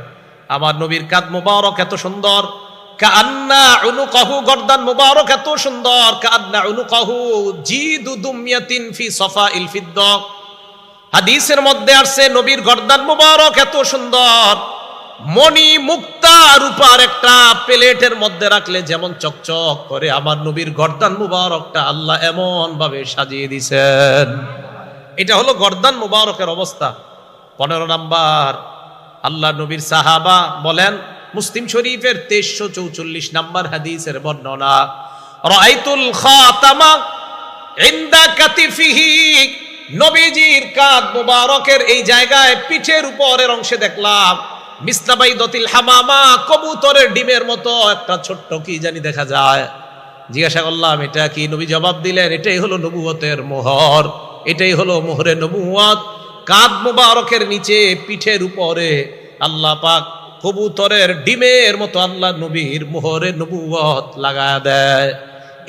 আমার নবীর কাঁধ মুবারক এত সুন্দর, কান্না উনুকাহু, গর্দান মুবারক এত সুন্দর, কান্না উনুকাহু জিদু দুমিয়াতিন ফি সাফাইল ফিদ্দা। হাদিসের মধ্যে আসছে নবীর গর্দান মুবারক এত সুন্দর, মণি মুক্তা রূপার একটা প্লেটের মধ্যে রাখলে যেমন চকচক করে, আমার নবীর গর্দান মুবারকটা আল্লাহ এমন ভাবে সাজিয়ে দিয়েছেন। এটা হলো গর্দান মুবারকের অবস্থা। 15 নাম্বার, আল্লাহ নবীর সাহাবা বলেন, মুসলিম শরীফের 2344 নাম্বার হাদিসের বর্ণনা, রাআইতুল খাতামা ইনদা কাতিফিহি, নবীজির কাঁধ মুবারকের এই জায়গায় পিঠের উপরের অংশে দেখলাম মিসলাবাইদাতিল হামামা, কবুতরের ডিমের মতো একটা ছোট্ট কি জানি দেখা যায়। জিজ্ঞাসা করলাম এটা কি? নবী জবাব দিলেন, এটাই হলো নবুয়তের মোহর, এটাই হলো মোহরে নবুয়ত। কাঁধ মুবারকের নিচে পিঠের উপরে আল্লাহ পাক কবুতরের ডিমের মতো আল্লাহ নবীর মোহরে নবুয়ত লাগায় দেয়।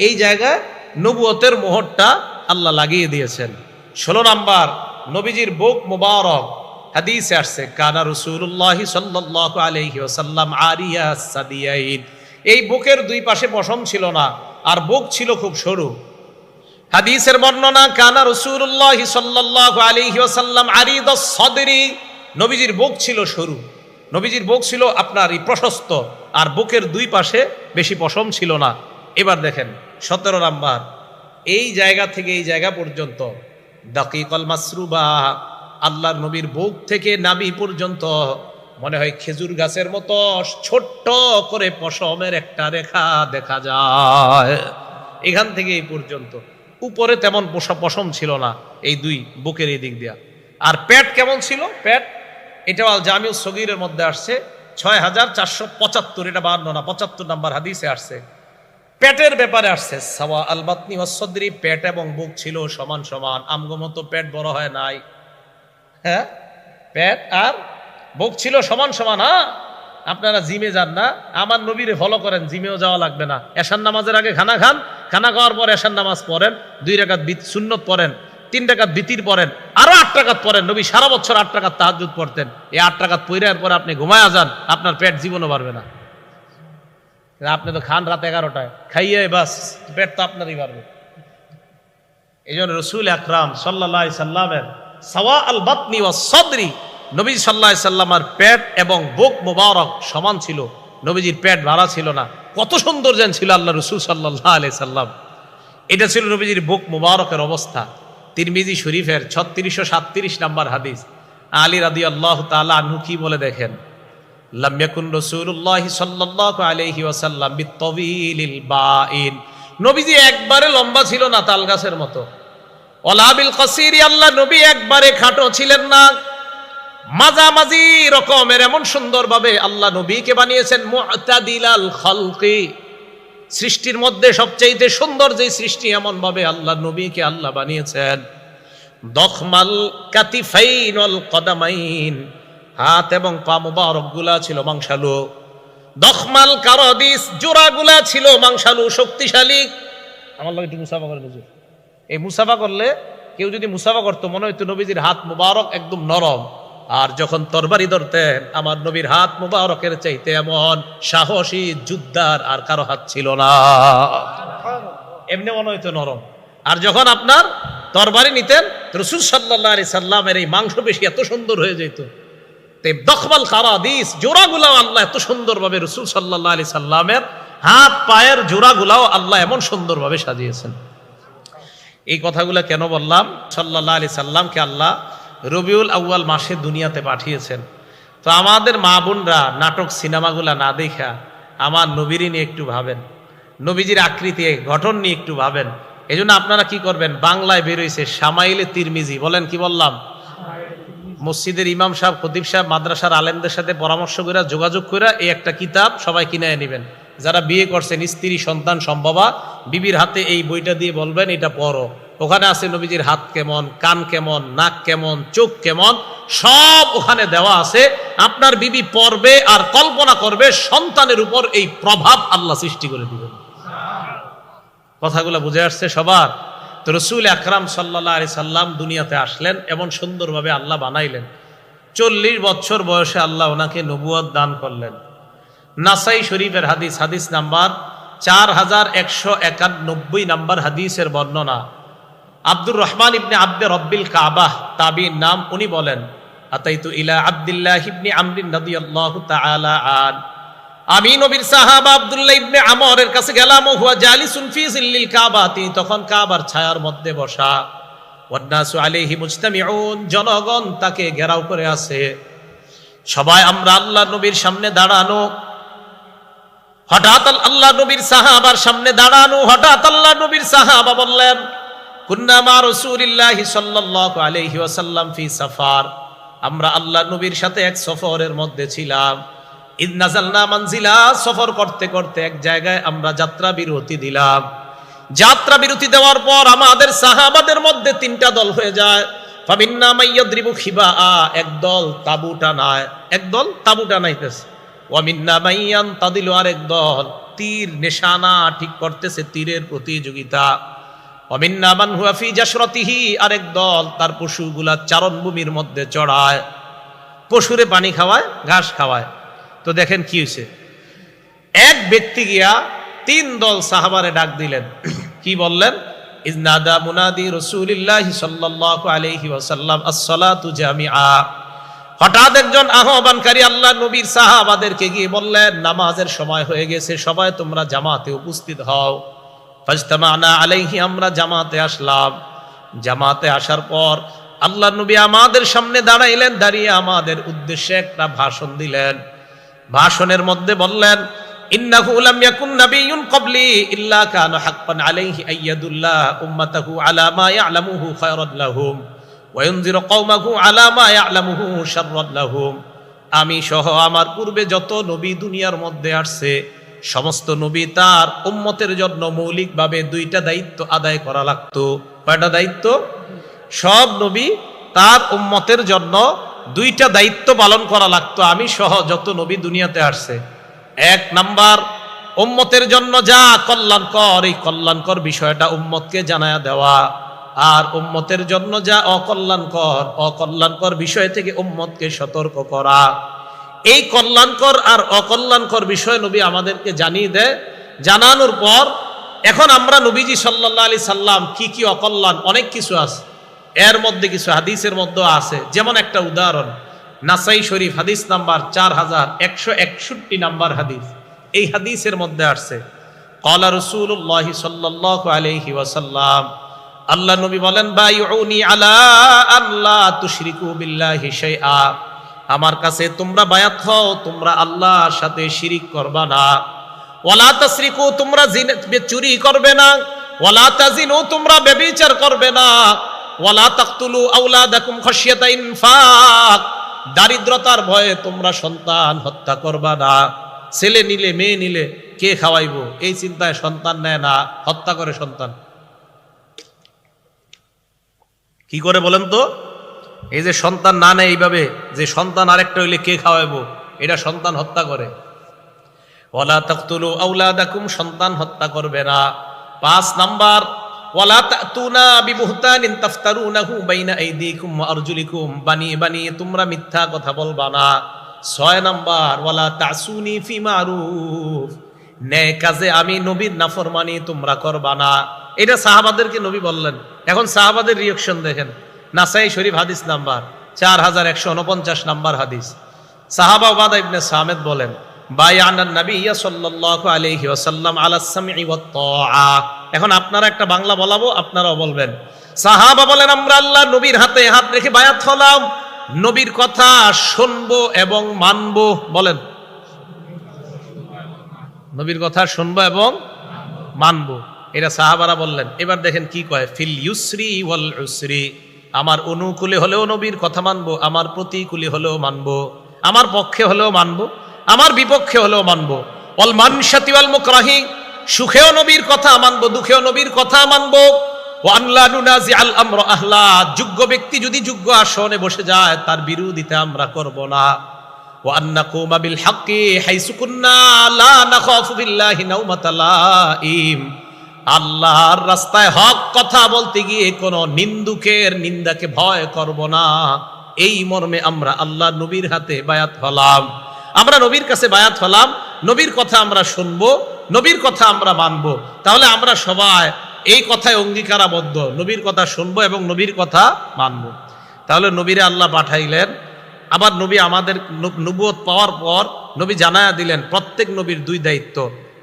এই জায়গায় নবুয়তের মোহরটা আল্লাহ লাগিয়ে দিয়েছেন। 16 নাম্বার, নবীজির বুক মুবারক, হাদিসে আসছে, কানা রাসূলুল্লাহি সাল্লাল্লাহু আলাইহি ওয়াসাল্লাম আরিয়া সাদিয়াইন, এই বুকের দুই পাশে পশম ছিল না, আর বুক ছিল খুব সরু। হাদিসের বর্ণনা, কানা রাসূলুল্লাহি সাল্লাল্লাহু আলাইহি ওয়াসাল্লাম আরিদাস সাদরি, নবীজির বুক ছিল সরু, নবীজির বুক ছিল আপনার এই প্রশস্ত, আর বুকের দুই পাশে বেশি পশম ছিল না। এবার দেখেন 17 নাম্বার, এই জায়গা থেকে এই জায়গা পর্যন্ত দাকিকাল মাসরুবা, আল্লাহর নবীর বুক থেকে নাভি পর্যন্ত মনে হয় খেজুর গাছের মতো ছোট্ট করে পশমের একটা রেখা দেখা যায়। এখান থেকে এই পর্যন্ত, উপরে তেমন পশম ছিল না এই দুই বুকের এই দিক দিয়া। আর পেট কেমন ছিল? পেট, এটা আল জামিউস সগীরের মধ্যে আসছে 6475, এটা 75 নাম্বার হাদিসে আসছে। পেটের ব্যাপারে আসছে, সাওয়া আল বাতনি ওয়াস সদরি, পেট এবং বুক ছিল সমান সমান, আমগো মতো পেট বড় হয় নাই। হ্যাঁ, পেট আর বুক ছিল সমান সমান। হ্যাঁ, আপনারা জিমে যান না, আমার নবীরে ফলো করেন, জিমেও যাওয়া লাগবে না। এশার নামাজের আগে খানা খান, খানা খাওয়ার পর এশার নামাজ পড়েন, 2 রাকাত সুন্নত পড়েন, 3 রাকাত বিতির পড়েন, আরো 8 রাকাত পড়েন। নবী সারা বছর 8 রাকাত তাহাজ্জুদ পড়তেন। এই 8 রাকাত পড়ার পর আপনি ঘুমায়া যান, আপনার পেট জীবনও বাড়বে না। আপনি তো খান রাত 11টায়, খাইয়ে বাস পেট তো আপনারই বাড়বে। এই জন্য রসুল আকরাম সাল্লাল্লাহু আলাইহি সাল্লামের সাওয়া আল বাতনি ওয়াস সদরি, নবী সাল্লাল্লাহু আলাইহি সাল্লামের পেট এবং বুক মুবারক সমান ছিল, নবীজির পেট ভাড়া ছিল না। কত সুন্দর যেন ছিল আল্লাহ রসুল সাল্লাল্লাহু আলাইহি সাল্লাম। এটা ছিল নবীজির বুক মুবারকের অবস্থা। তিরমিজি শরীফের 3637 নাম্বার হাদিস, আলী রাদিয়াল্লাহু তাআলা আনহু কি বলে দেখেন, লাম ইয়াকুন রাসূলুল্লাহি সাল্লাল্লাহু আলাইহি ওয়াসাল্লাম বিতাওয়িলিল বাইন, নবীজি একবারে লম্বা ছিল না তাল গাছের মতো। ওয়ালা বিল কাসিরি, আল্লাহ নবী একবারে খাটো ছিলেন না, মাঝামাঝি রকমের এমন সুন্দরভাবে আল্লাহ নবীকে বানিয়েছেন। মুতাদিলাল খালকি, সৃষ্টির মধ্যে সবচাইতে সুন্দর যে সৃষ্টি, এমন ভাবে আল্লাহ নবীকে আল্লাহ বানিয়েছেন। দখমাল কাতিফাইন ওয়াল কদামাইন, হাত এবং পা মুবারক গুলা ছিল মাংসালু। দখমাল কারাদিস, জোড়াগুলা ছিল মাংসালু, শক্তিশালী। আমার লাগে একটু মুসাফা করে হুজুর। এই মুসাফা করলে, কেউ যদি মুসাফা করতো মনে হইতো নবীজির হাত মুবারক একদম নরম, আর যখন তরবারি ধরতেন আমার নবীর হাত মুবারকের চাইতে এমন সাহসী যোদ্ধার আর কারো হাত ছিল না। এমনি মনে হইতো নরম। আর যখন আপনার তরবারি নিতেন রাসূল সাল্লাল্লাহু আলাইহি সাল্লামের এই মাংসপেশি এত সুন্দর হয়ে যেত। দখমাল কারাদিস, জোড়াগুলাও আল্লাহ এত সুন্দরভাবে রাসূল সাল্লাল্লাহু আলাইহি সাল্লামের হাত পায়ের জোড়াগুলাও আল্লাহ এমন সুন্দরভাবে সাজিয়েছেন। এই কথাগুলো কেন বললাম? সাল্লাল্লাহু আলাইহি সাল্লামকে আল্লাহ রবিউল আউয়াল মাসে দুনিয়াতে পাঠিয়েছেন। তো আমাদের মা বোনরা নাটক সিনেমাগুলা না দেখা আমার নবীর নিয়ে একটু ভাবেন, নবীজির আকৃতি গঠন নিয়ে একটু ভাবেন। এই জন্য আপনারা কি করবেন, বাংলায় বেরোইছে শামাইলে তিরমিজি, বলেন কি বললাম? মসজিদের ইমাম সাহেব, খতিব সাহেব, মাদ্রাসার আলেমদের সাথে পরামর্শ করে যোগাযোগ করে এই একটা কিতাব সবাই কিনে নেবেন। যারা বিয়ে করছেন, স্ত্রী সন্তান সম্ভবা, বিবির হাতে এই বইটা দিয়ে বলবেন এটা পড়ো। ওখানে আছে নবীজির হাত কেমন, কান কেমন, নাক কেমন, চোখ কেমন, সব ওখানে দেওয়া আছে। আপনার বিবি পড়বে আর কল্পনা করবে সন্তানের উপর এই প্রভাব আল্লাহ সৃষ্টি করে দিবেন। কথাগুলো বুঝে আসছে সবার? তো রাসূল আকরাম সাল্লাল্লাহু আলাইহি সাল্লাম দুনিয়াতে আসলেন, এমন সুন্দরভাবে আল্লাহ বানাইলেন। 40 বছর বয়সে আল্লাহ ওনাকে নবুয়ত দান করলেন। নাসাই শরীফের হাদিস, হাদিস নাম্বার 4191 নাম্বার হাদিসের বর্ণনা। আব্দুর রহমান ইবনে আব্দে রব্বিল কাবাহ, তাবির নাম, উনি বলেন আতাইতু ইলা আব্দুল্লাহ ইবনে আমর রাদিয়াল্লাহু তাআলা আন, আমি নবীর সাহাবা আব্দুল্লাহ ইবনে আমরের কাছে গেলাম। হুয়া জালিসুন ফি জিল্লিল কাবা, তিনি তখন কাবার ছায়ার মধ্যে বসা। ওয়ান্নাসু আলাইহি মুজতামিউন, জনগণ তাকে ঘেরাও করে আছে। সবাই আমরা আল্লাহ নবীর সামনে দাঁড়ানো। হঠাৎ আল্লাহ নবীর সাহাবার সামনে দাঁড়ানো, হঠাৎ আল্লাহ নবীর সাহাবা বললেন কুন্না মা রাসূলিল্লাহি সাল্লাল্লাহু আলাইহি ওয়াসাল্লাম ফি সাফার, আমরা আল্লাহ নবীর সাথে এক সফরের মধ্যে ছিলাম। ইদ নাযালনা মানজিলা, সফর করতে করতে এক জায়গায় আমরা যাত্রা বিরতি দিলাম। যাত্রা বিরতি দেওয়ার পর আমাদের সাহাবাদের মধ্যে 3টা দল হয়ে যায়। ফামিন্না মাইয়াদ্রিবু খিবা, একদল তাবু টানায়, একদল তাবু টানাইতেছে। ওয়া মিন্না মাইয়ান তাদিলু, আরেক দল তীর নিশানা ঠিক করতেছে, তীরের প্রতিযোগিতা। ওয়া মিন্না মান হুয়া ফি জাশরাতিহি, আরেক দল তার পশুগুলা চারণভূমির মধ্যে চড়ায়, পশুরে পানি খাওয়ায়, ঘাস খাওয়ায়। তো দেখেন কি হয়েছে, এক ব্যক্তি গিয়া 3 দল সাহাবারে ডাক দিলেন। কি বললেন? ইজনাদা মুনাদি রাসূলিল্লাহি সাল্লাল্লাহু আলাইহি ওয়াসাল্লাম আস-সালাতু জামিআ, হঠাৎ একজন আহ্বানকারী আল্লাহ নবীর সাহাবাদেরকে গিয়ে বললেন নামাজের সময় হয়ে গেছে, সবাই তোমরা জামাতে উপস্থিত হও। ফাজতামানা আলাইহি, আমরা জামাতে আসলাম। জামাতে আসার পর আল্লাহ নবী আমাদের সামনে দাঁড়াইলেন, দাঁড়িয়ে আমাদের উদ্দেশ্যে একটা ভাষণ দিলেন। ভাষণের মধ্যে বললেন ইন্নাহু লাম ইয়াকুন নাবিয়্যুন ক্বাবলি ইল্লা কানা হাক্কান আলাইহি আইয়াদুল্লাহ উম্মাতাহু আলা মা ইয়ালামুহু খায়রান লাহুম ওয়া ইউনজিরু কওমাহু আলা মা ইয়ালামুহু শাররান লাহুম, আমি সহ আমার পূর্বে যত নবী দুনিয়ার মধ্যে আসছে সমস্ত নবী তার উম্মতের জন্য মৌলিকভাবে 2টা দায়িত্ব আদায় করা লাগতো। কয়টা দায়িত্ব? সব নবী তার উম্মতের জন্য 2টা দায়িত্ব পালন করা লাগতো, আমি সহ যত নবী দুনিয়াতে আসছে। 1 নাম্বার, উম্মতের জন্য যা কল্যাণকর, এই কল্যাণকর বিষয়টা উম্মতকে জানায়া দেওয়া। আর উম্মতের জন্য যা অকল্যাণকর, অকল্যাণকর বিষয় থেকে উম্মতকে সতর্ক করা। এই কল্যাণকর আর অকল্যাণকর বিষয় নবী আমাদেরকে জানিয়ে দেয়। জানানোর পর এখন আমরা নবীজি সাল্লাল্লাহু আলাইহি সাল্লাম কি কি অকল্যাণ, অনেক কিছু আছে, এর মধ্যে কিছু হাদিসের মধ্যে আছে। যেমন একটা উদাহরণ, নাসাই শরীফ হাদিস নাম্বার 4161 নাম্বার হাদিস। এই হাদিসের মধ্যে আসছে ক্বালা রাসূলুল্লাহ সাল্লাল্লাহু আলাইহি ওয়াসাল্লাম, আল্লাহ নবী বলেন বাইউনি আলা আল্লা তুশরিকু বিল্লাহি শাইআ, আমার কাছে তোমরা বায়াত হও, তোমরা আল্লাহর সাথে শিরিক করবা না। ওয়ালা তাসরিকু, তোমরা চুরি করবে না। ওয়ালা তাজিনু, তোমরা ব্যভিচার করবে না। ওয়ালা তাকতুলু আওলাদাকুম খাশিয়াতা ইনফাক, দারিদ্রতার ভয়ে তোমরা সন্তান হত্যা করবা না। ছেলে নিলে মেয়ে নিলে কে খাওয়াইবো, এই চিন্তায় সন্তান নেয় না, হত্যা করে সন্তান। কি করে বলেন তো? এই যে সন্তান না নেয় এইভাবে, যে সন্তান আরেকটা হইলে কে খাওয়াইবো, এটা সন্তান হত্যা করে। ওয়ালা তাকতুলু আওলাদাকুম, সন্তান হত্যা করবে না। 5 নাম্বার, ওয়ালা তাতুনা বিবুহতানিন তাফতারুনাহু বাইনা আইদিকুম ওয়া আরজুলিকুম, বানিয়ে তোমরা মিথ্যা কথা বলবা না। 6 নাম্বার, ওয়ালা তাসুনি ফি মারুফ, ন্যায় কাজে আমি নবীর নাফরমানি তোমরা করবা না। এটা সাহাবাদেরকে নবী বললেন। এখন সাহাবাদের রিঅ্যাকশন দেখেন। নাসাই শরীফ হাদিস নাম্বার 4149 নাম্বার হাদিস। সাহাবা উবাদা ইবনে সামিত বলেন, বায়ানান নাবিয়্যা সাল্লাল্লাহু আলাইহি ওয়াসাল্লাম আলা সামঈ ওয়াত তাআ। এখন আপনারা একটা বাংলা বলাবো, আপনারাও বলবেন। সাহাবা বলেন, আমরা আল্লাহ নবীর হাতে হাত রেখে বায়াত হলাম, নবীর কথা শুনবো এবং মানবো। বলেন, নবীর কথা শুনবো এবং মানবো, এটা সাহাবারা বললেন। এবার দেখেন কি কয়, ফিল ইউসরি ওয়াল উসরি, আমার অনুকূলে হলেও নবীর কথা মানবো, আমার প্রতিকূলে হলেও মানবো, আমার পক্ষে হলেও মানবো, আমার বিপক্ষে হলেও মানবো। ওয়াল মানশাতি ওয়াল মুকরাহি, সুখেও নবীর কথা মানবো, দুঃখেও নবীর কথা মানবো। ওয়া আন লা নুনাজি আল আমর আহলা, যোগ্য ব্যক্তি যদি যোগ্য আসনে বসে যায় তার বিরোধিতা আমরা করব না। ওয়া আন নাকুমা বিল হাক্কি হাইসু কুন্না লা নাখাফু বিল্লাহি নাওমাতা লাইম, আল্লাহর রাস্তায় হক কথা বলতে গিয়ে কোন নিন্দুকের নিন্দাকে ভয় করব না। এই মর্মে আমরা আল্লাহ নবীর হাতে বায়াত হলাম, আমরা নবীর কাছে বায়াত হলাম, নবীর কথা আমরা শুনবো, নবীর কথা আমরা মানবো। তাহলে আমরা সবাই এই কথায় অঙ্গীকারাবদ্ধ, নবীর কথা শুনবো এবং নবীর কথা মানবো। তাহলে নবীরে আল্লাহ পাঠাইলেন। আবার নবী আমাদের নবুয়ত পাওয়ার পর নবী জানায়া দিলেন, প্রত্যেক নবীর 2 দায়িত্ব,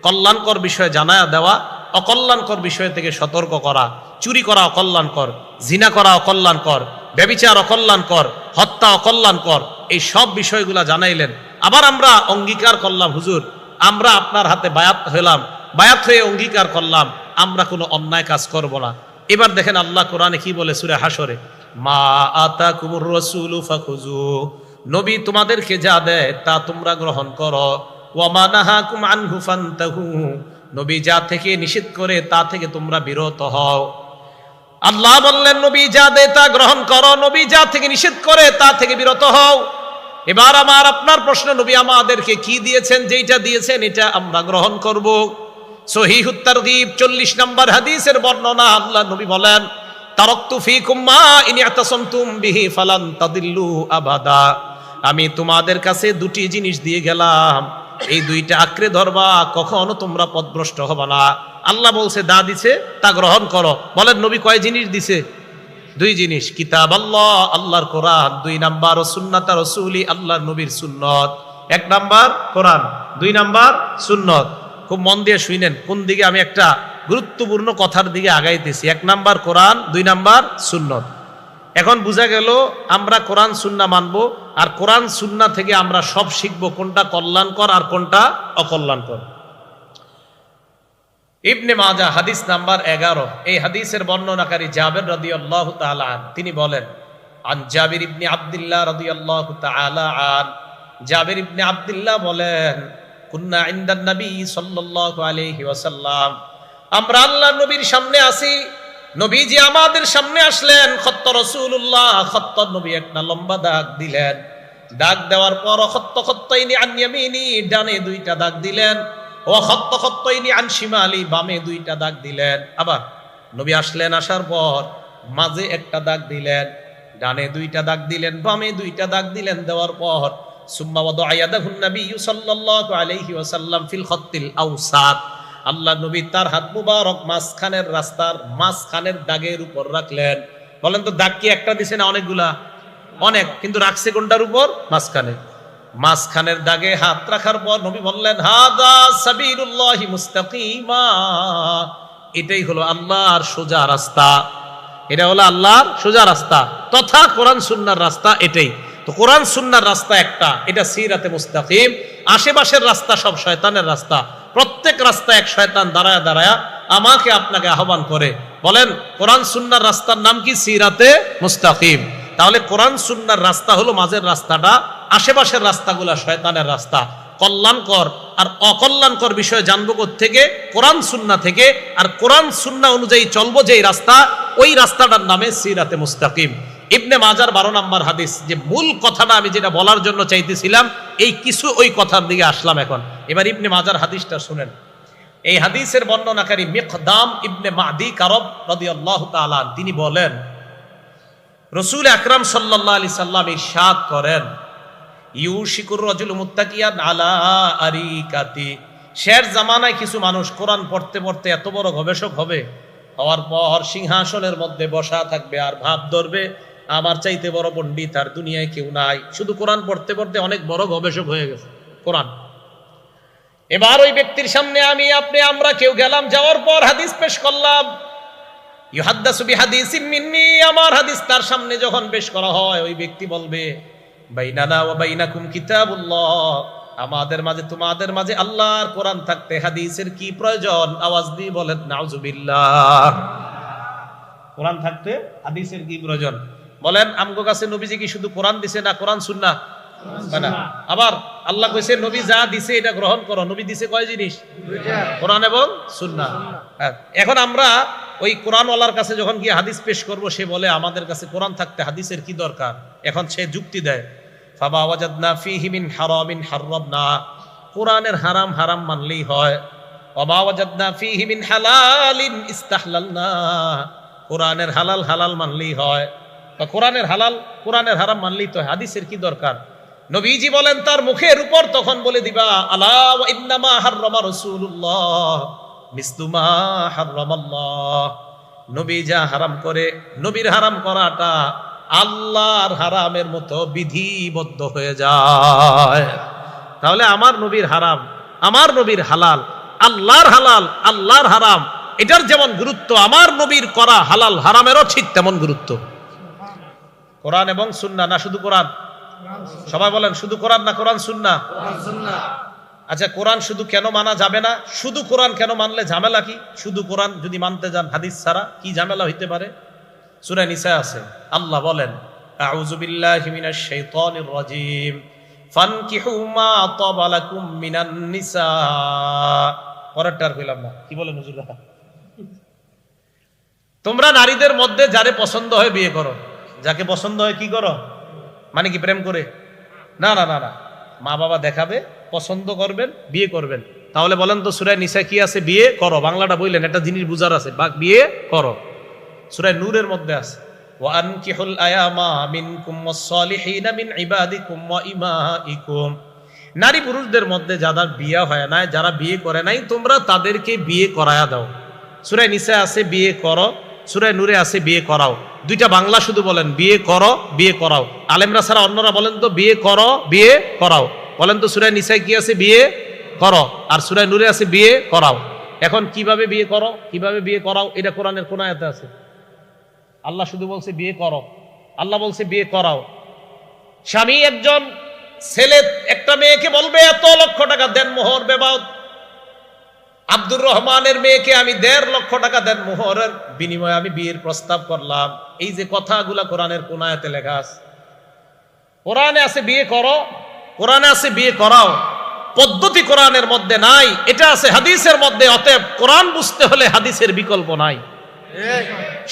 কল্যাণকর বিষয়ে জানায়া দেওয়া, অকল্যাণকর বিষয় থেকে সতর্ক করা। চুরি করা অকল্যাণকর, জিনা করা অকল্যাণকর, ব্যভিচার অকল্যাণকর, হত্যা অকল্যাণকর, এই সব বিষয়গুলা জানাইলেন। আবার আমরা অঙ্গীকার করলাম, হুজুর আমরা আপনার হাতে বায়াত হলাম, বায়াত হয়ে অঙ্গীকার করলাম আমরা কোনো অন্যায় কাজ করব না। এবার দেখেন আল্লাহ কোরআনে কি বলে সূরা হাসরে, মা আতাকুমুর রাসূলু ফাখুযু, নবী তোমাদেরকে যা দেয় তা তোমরা গ্রহণ করো। ওয়া মা নাহাকুম আনহু ফান্তাহু, নবী যা থেকে নিষেধ করে তা থেকে তোমরা বিরত হও। আল্লাহ বললেন নবী যা দেয় তা গ্রহণ করো, নবী যা থেকে নিষেধ করে তা থেকে বিরত হও। এবার আমার আপনার প্রশ্ন, নবী আমাদেরকে কি দিয়েছেন? যেটা দিয়েছেন এটা আমরা গ্রহণ করব। সহিহুত তারগীব 40 নম্বর হাদিসের বর্ণনা, আল্লাহ নবী বলেন, তারাকতু ফীকুম মা ইন ইতাসামতুম বিহি ফালান তাদিল্লু আবাদা, আমি তোমাদের কাছে 2টি জিনিস দিয়ে গেলাম, এই 2টা আঁকড়ে ধরবা, কখনো তোমরা পথভ্রষ্ট হবে না। আল্লাহ বলছে দা দিছে তা গ্রহণ করো। বলেন নবী কয় জিনিস দিছে? 2 জিনিস, কিতাব আল্লাহ, আল্লাহর কোরআন, 2 নাম্বার সুন্নাত রাসূলি, আল্লাহর নবীর সুন্নত। 1 নাম্বার কোরআন, 2 নাম্বার সুন্নত। খুব মন দিয়ে শুনেন, কোন দিকে আমি একটা গুরুত্বপূর্ণ কথার দিকে আগাইতেছি। 1 নাম্বার কোরআন, 2 নাম্বার সুন্নত। এখন বোঝা গেল আমরা কোরআন সুন্না মানবো, আর কোরআন সুন্না থেকে আমরা সব শিখবো কোনটা কল্যাণকর আর কোনটা অকল্যাণকর। ইবনে মাজাহ হাদিস নাম্বার 11, এই হাদিসের বর্ণনাকারী জাবের রাদিয়াল্লাহু তাআলা আন, তিনি বলেন, আন জাবির ইবনে আব্দুল্লাহ রাদিয়াল্লাহু তাআলা আন, জাবির ইবনে আব্দুল্লাহ বলেন, কুন্না ইনদান নবী সাল্লাল্লাহু আলাইহি ওয়াসাল্লাম, আমরা আল্লাহর নবীর সামনে আছি, নবীজি আমাদের সামনে আসলেন, খত্ত রাসূলুল্লাহ, খত্ত নবী একটা লম্বা দাগ দিলেন, দাগ দেওয়ার পর খত্তাইনি আন ইয়ামিনি, ডানে 2টা দাগ দিলেন, ও খত্তাইনি আন শিমালি, বামে 2টা দাগ দিলেন। আবার নবী আসলেন, আসার পর মাঝে একটা দাগ দিলেন, ডানে 2টা দাগ দিলেন, বামে 2টা দাগ দিলেন, দেওয়ার পর সুম্মা ওয়াদা'a ইয়াদাহু নবী সাল্লাল্লাহু আলাইহি ওয়াসাল্লাম ফিল খত্তিল আওসাত, আল্লাহ নবী তার হাত মুবারক মাঝখানের রাস্তার মাঝখানের দাগের উপর রাখলেন। বলেন তো দাগ কি একটা দিছে না অনেকগুলা? অনেক, কিন্তু রাখছে কোনটার উপর? মাঝখানে। মাঝখানের দাগে হাত রাখার পর নবী বললেন, হাদা সাবিলুল্লাহি মুস্তাকিমা, এটাই হলো আল্লাহর সোজা রাস্তা, এটা হলো আল্লাহর সোজা রাস্তা তথা কোরআন সুন্নাহর রাস্তা। এটাই তো কোরআন সুন্নাহর রাস্তা একটা, এটা সিরাতে মুস্তাকিম। আশেপাশের রাস্তা সব শয়তানের রাস্তা, প্রত্যেক রাস্তা এক শয়তান দাঁড়ায় দাঁড়ায় আমাকে আপনাকে আহ্বান করে। বলেন কোরআন সুন্নাহর রাস্তার নাম কি? সিরাতে মুস্তাকিম। তাহলে কোরআন সুন্নাহর রাস্তা হলো মাঝের রাস্তাটা, আশেপাশের রাস্তাগুলা শয়তানের রাস্তা। কল্যাণকর আর অকল্যাণকর বিষয় জানবো থেকে কোরআন সুন্না থেকে, আর কোরআন সুন্না অনুযায়ী চলবো যেই রাস্তা, ওই রাস্তাটার নামে সিরাতে মুস্তাকিম। ইবনে মাজার 12 নম্বর হাদিস। যে মূল কথাটা আমি যেটা বলার জন্য চাইতেছিলাম, এই কিছু ওই কথার দিকে আসলাম এখন। এবার ইবনে মাজার হাদিসটা শুনেন। এই হাদিসের বর্ণনাকারী মিকদাম ইবনে মাদি কারব রাদিয়াল্লাহু তাআলা তিনি বলেন, রাসূল আকরাম সাল্লাল্লাহু আলাইহি সাল্লাম ইরশাদ করেন, ইউশিকুর রাজুলু মুত্তাকিয়ান আলা আরিকাতি। শের জামানায় কিছু মানুষ কোরআন পড়তে পড়তে এত বড় গবেষক হবে, হওয়ার পর সিংহাসনের মধ্যে বসা থাকবে আর ভাব ধরবে আমার চাইতে বড় পণ্ডিত আর দুনিয়ায় কেউ নাই। শুধু কোরআন পড়তে পড়তে অনেক বড় গবেষক হয়ে গেছে কোরআন। এবার ওই ব্যক্তির সামনে আমি আপনি আমরা কেউ গেলাম, যাওয়ার পর হাদিস পেশ করলাম, ইউহাদ্দাসু বিহাদিসিম মিন্নি, আমার হাদিস তার সামনে যখন পেশ করা হয়, ওই ব্যক্তি বলবে বাইনানা ওয়া বাইনাকুম কিতাবুল্লাহ, আমাদের মাঝে তোমাদের মাঝে আল্লাহর কোরআন থাকতে হাদিসের কি প্রয়োজন? আওয়াজ দিয়ে বলেন নাউজুবিল্লাহ। কোরআন থাকতে হাদিসের কি প্রয়োজন? বলেন আমগো কাছে নবীজি কি শুধু কোরআন দিছে না কোরআন সুন্নাহ? না, আবার আল্লাহ কইছে নবী যা দিছে এটা গ্রহণ করো। নবী দিছে কয় জিনিস? কোরআন এবং সুন্নাহ। এখন আমরা ওই কোরআনওয়ালার কাছে যখন গিয়ে হাদিস পেশ করব, সে বলে আমাদের কাছে কোরআন থাকতে হাদিসের কি দরকার? এখন সে যুক্তি দেয়, ফামা ওয়াজাদনা ফীহি মিন হারামিন হারামনা, কোরআনের হারাম হারাম মানলেই হয়। ওয়ামা ওয়াজাদনা ফীহি মিন হালালিন ইস্তাহলালনা, কোরআনের হালাল হালাল মানলেই হয়। বা কোরআনের হালাল কোরআনের হারাম মানলেই তো হাদিসের কি দরকার? নবীজি বলেন তার মুখের উপর তখন বলে দিবা, আলা ওয়া ইন্নামা হাররামা রাসূলুল্লাহ মিসলুমা হাররামাল্লাহ, নবী যা হারাম করে, নবীর হারাম করাটা আল্লাহর হারামের মতো বিধিবদ্ধ হয়ে যায়। তাহলে আমার নবীর হারাম, আমার নবীর হালাল, আল্লাহর হালাল, আল্লাহর হারাম, এটার যেমন গুরুত্ব, আমার নবীর করা হালাল হারামেরও ঠিক তেমন গুরুত্ব। কোরআন এবং সুন্নাহ, না শুধু কোরআন? সবাই বলেন শুধু কোরআন না কোরআন সুন্নাহ? আচ্ছা, কোরআন শুধু কেন মানা যাবে না? শুধু কোরআন কেন মানলে ঝামেলা কি? শুধু কোরআন যদি মানতে যান হাদিস ছাড়া কি ঝামেলা হইতে পারে? সূরা নিসা আছে, আল্লাহ বলেন আউযু বিল্লাহি মিনাশ শাইতানির রাজীম ফানকিহু মা তাবা লাকুম মিনান নিসা। পরেরটার কইলাম না, কি বলেন হুজুর? তোমরা নারীদের মধ্যে যারে পছন্দ হয় বিয়ে করো। যাকে পছন্দ হয় কি করো? মানে কি প্রেম করে? না না না না, মা বাবা দেখাবে, পছন্দ করবেন, বিয়ে করবেন। তাহলে বলেন তো সূরা নিসা কি আছে? বিয়ে করো। বাংলাটা বললেন, একটা জিনিস বুঝার আছে, বিয়ে করো। সূরা নূরের মধ্যে আছে ওয়া আনকিহুল আয়ামা মিনকুম ওয়াস-সালিহিনা মিন ইবাদিকুম ওয়া ইমাইকুম, নারী পুরুষদের মধ্যে যাদের বিয়ে হয় না, যারা বিয়ে করে নাই, তোমরা তাদেরকে বিয়ে করায়া দাও। সূরা নিসা আছে বিয়ে করো, সূরা নূরে আছে বিয়ে করাও। দুইটা বাংলা শুধু বলেন বিয়ে করো, বিয়ে করাও। আলেমরা ছাড়া অন্যরা বলেন তো বিয়ে করো, বিয়ে করাও। বলেন তো সূরা নিসায় কি আছে? বিয়ে করো। আর সূরা নূরে আছে বিয়ে করাও। এখন কিভাবে বিয়ে করো, কিভাবে বিয়ে করাও, এটা কোরআনের কোন আয়াতে আছে? আল্লাহ শুধু বলছে বিয়ে করো, আল্লাহ বলছে বিয়ে করাও। স্বামী একজন ছেলে একটা মেয়েকে বলবে এত লক্ষ টাকা দেন মোহর বেবাউত। আব্দুর রহমানের মেয়েকে আমি 1.5 লক্ষ টাকা দেন মোহরের বিনিময়ে আমি বিয়ের প্রস্তাব করলাম। এই যে কথাগুলা কোরআনের কোন আয়াতে লেখা আছে? কোরআনে আছে বিয়ে করো, কোরআনে আছে বিয়ে করাও। পদ্ধতি কোরআনের মধ্যে নাই, এটা আছে হাদিসের মধ্যে। অতএব কোরআন বুঝতে হলে হাদিসের বিকল্প নাই।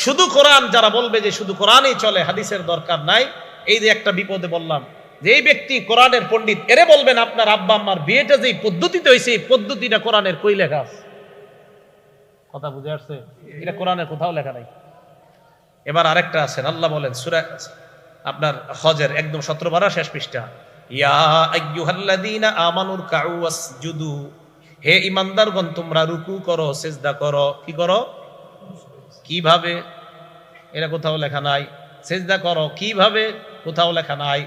শুধু কোরআন যারা বলবে যে শুধু কোরআনই চলে, হাদিসের দরকার নাই, এই যে একটা বিপদে বললাম যে এই ব্যক্তি কোরআনের পণ্ডিত, এরে বলবেন আপনার আব্বা আম্মার বিয়েটা যে পদ্ধতিতে হয়েছে, এই পদ্ধতিটা কোরআনের কই লেখা আছে? কথা বুঝে আসছে? এটা কোরআনের কোথাও লেখা নাই। এবার আরেকটা আছেন, আল্লাহ বলেন সূরা আপনার হজের একদম 17 পারা শেষ পৃষ্ঠা, ইয়া আইয়ুহাল্লাযীনা আমানুর কাউ ওয়াসজুদু, হে ঈমানদারগণ তোমরা রুকু করো, সিজদা করো। কি করো? কিভাবে? এটা কোথাও লেখা নাই। সিজদা করো কিভাবে? কোথাও লেখা নাই।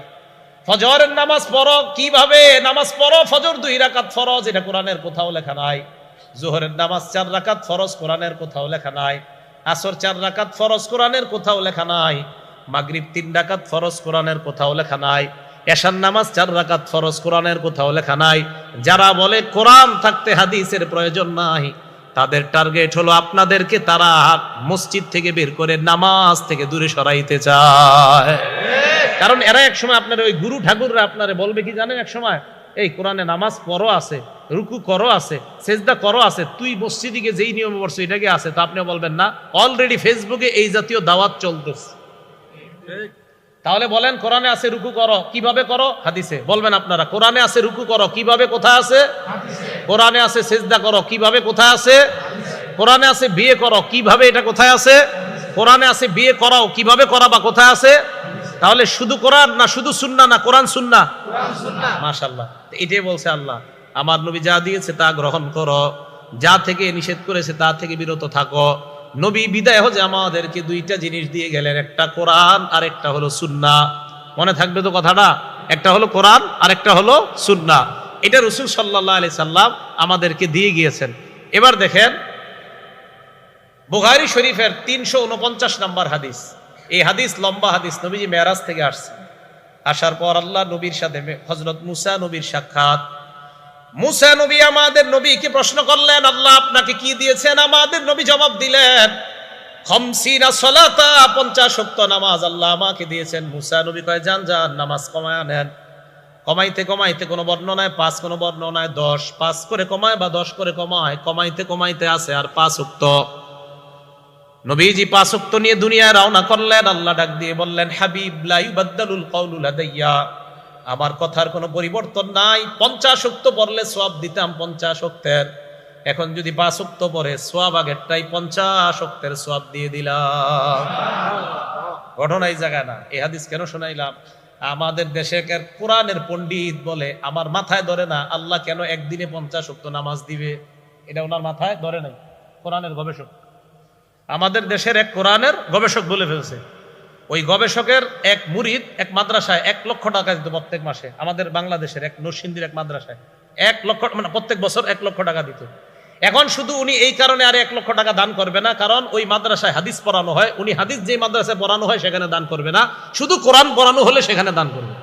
ফজরের নামাজ পড়ো কিভাবে? নামাজ পড়ো, ফজর 2 রাকাত ফরজ, এটা কোরআনের কোথাও লেখা নাই। যোহরের নামাজ 4 রাকাত ফরজ, কোরআনের কোথাও লেখা নাই। আসর 4 রাকাত ফরজ, কোরআনের কোথাও লেখা নাই। মাগরিব 3 রাকাত ফরজ, কোরআনের কোথাও লেখা নাই। এশার নামাজ 4 রাকাত ফরজ, কোরআনের কোথাও লেখা নাই। যারা বলে কোরআন থাকতে হাদিসের প্রয়োজন নাই, তাদের টার্গেট হলো আপনাদেরকে তারা মসজিদ থেকে বের করে নামাজ থেকে দূরে সরাইতে চায়। কারণ এরা এক সময় আপনার ওই গুরু ঠাকুররা আপনারে বলবে কি জানেন? এক সময় এই কোরআনে নামাজ পড়ো আছে, রুকু করো আছে, সেজদা করো আছে, তুই মসজিদে গিয়ে যেই নিয়ম পড়ছো এটা কি আছে? তো আপনি বলবেন না, অলরেডি ফেসবুকে এই জাতীয় দাওয়াত চলতেছে। তাহলে বলেন কোরআনে আছে রুকু করো, কিভাবে করো? হাদিসে। বলবেন আপনারা কোরআনে আছে রুকু করো, কিভাবে কোথায় আছে? কোরআনে আছে সেজদা করো, কিভাবে কোথায় আছে? কোরআনে আছে বিয়ে করো, কিভাবে এটা কোথায় আছে? কোরআনে আছে বিয়ে করাও, কিভাবে করাবা কোথায় আছে? তাহলে শুধু কোরআন না শুধু সুন্নাহ না কোরআন সুন্নাহ? মাশাআল্লাহ। এটাই বলছে আল্লাহ, আমার নবী যা দিয়েছে তা গ্রহণ করো, যা থেকে নিষেধ করেছে তা থেকে বিরত থাকো। নবী বিদায় হয়ে আমাদেরকে দুইটা জিনিস দিয়ে গেলেন, একটা কোরআন আর একটা হলো সুন্নাহ। মনে থাকবে তো কথাটা? একটা হলো কোরআন আর একটা হলো সুন্নাহ। এটা রাসূল সাল্লাল্লাহু আলাইহি সাল্লাম আমাদেরকে দিয়ে গিয়েছেন। এবার দেখেন বুখারী শরীফের 349 নম্বর হাদিস। এই হাদিস লম্বা হাদিস, নবীজি মেরাজ থেকে আসছে। আসার পর আল্লাহ নবীর সাথে হযরত মুসা নবীর সাক্ষাৎ। মুসা নবী আমাদের নবীকে প্রশ্ন করলেন, আল্লাহ আপনাকে কি দিয়েছেন? আমাদের নবী জবাব দিলেন, খামসিনা সালাতা, 50 ওয়াক্ত নামাজ আল্লাহ আমাকে দিয়েছেন। মুসা নবী কয়, যান যান নামাজ কমায় নেন। কমাইতে কমাইতে কোনো বর্ণনায় 5, কোনো বর্ণনায় 10, 5 করে কমায় বা 10 করে কমায়, কমাইতে কমাইতে আছে আর 5 ওয়াক্ত। নবীজি 5 ওয়াক্ত নিয়ে দুনিয়ায় রওনা করলেন। আল্লাহ ডাক দিয়ে বললেন, হাবিব লা ইউবাদদালুল কাউলু লাদাইয়া, আমার কথার কোনো পরিবর্তন নাই। 50 ওয়াক্ত পড়লে সওয়াব দিতাম 50 ওয়াক্তের, এখন যদি 5 ওয়াক্ত পড়ে সওয়াব আগেরটাই 50 ওয়াক্তের সওয়াব দিয়ে দিলাম। ঘটনা এই জায়গা না। এই হাদিস কেন শোনাইলাম? আমাদের দেশে কোরআনের পণ্ডিত বলে, আমার মাথায় ধরে না আল্লাহ কেন একদিনে 50 ওয়াক্ত নামাজ দিবে, এটা ওনার মাথায় ধরে নাই। কোরআনের গবেষক, আমাদের দেশের এক কোরআনের গবেষক বলে ফেলছে। ওই গবেষকের এক মুরিদ এক মাদ্রাসায় 1 লক্ষ টাকা দিত প্রত্যেক মাসে। আমাদের বাংলাদেশের এক নরসিংদীর এক মাদ্রাসায় 1 লক্ষ, মানে প্রত্যেক বছর 1 লক্ষ টাকা দিত। এখন শুধু উনি এই কারণে আর 1 লক্ষ টাকা দান করবে না, কারণ ওই মাদ্রাসায় হাদিস পড়ানো হয়, উনি হাদিস যে মাদ্রাসায় পড়ানো হয় সেখানে দান করবে না, শুধু কোরআন পড়ানো হলে সেখানে দান করবে।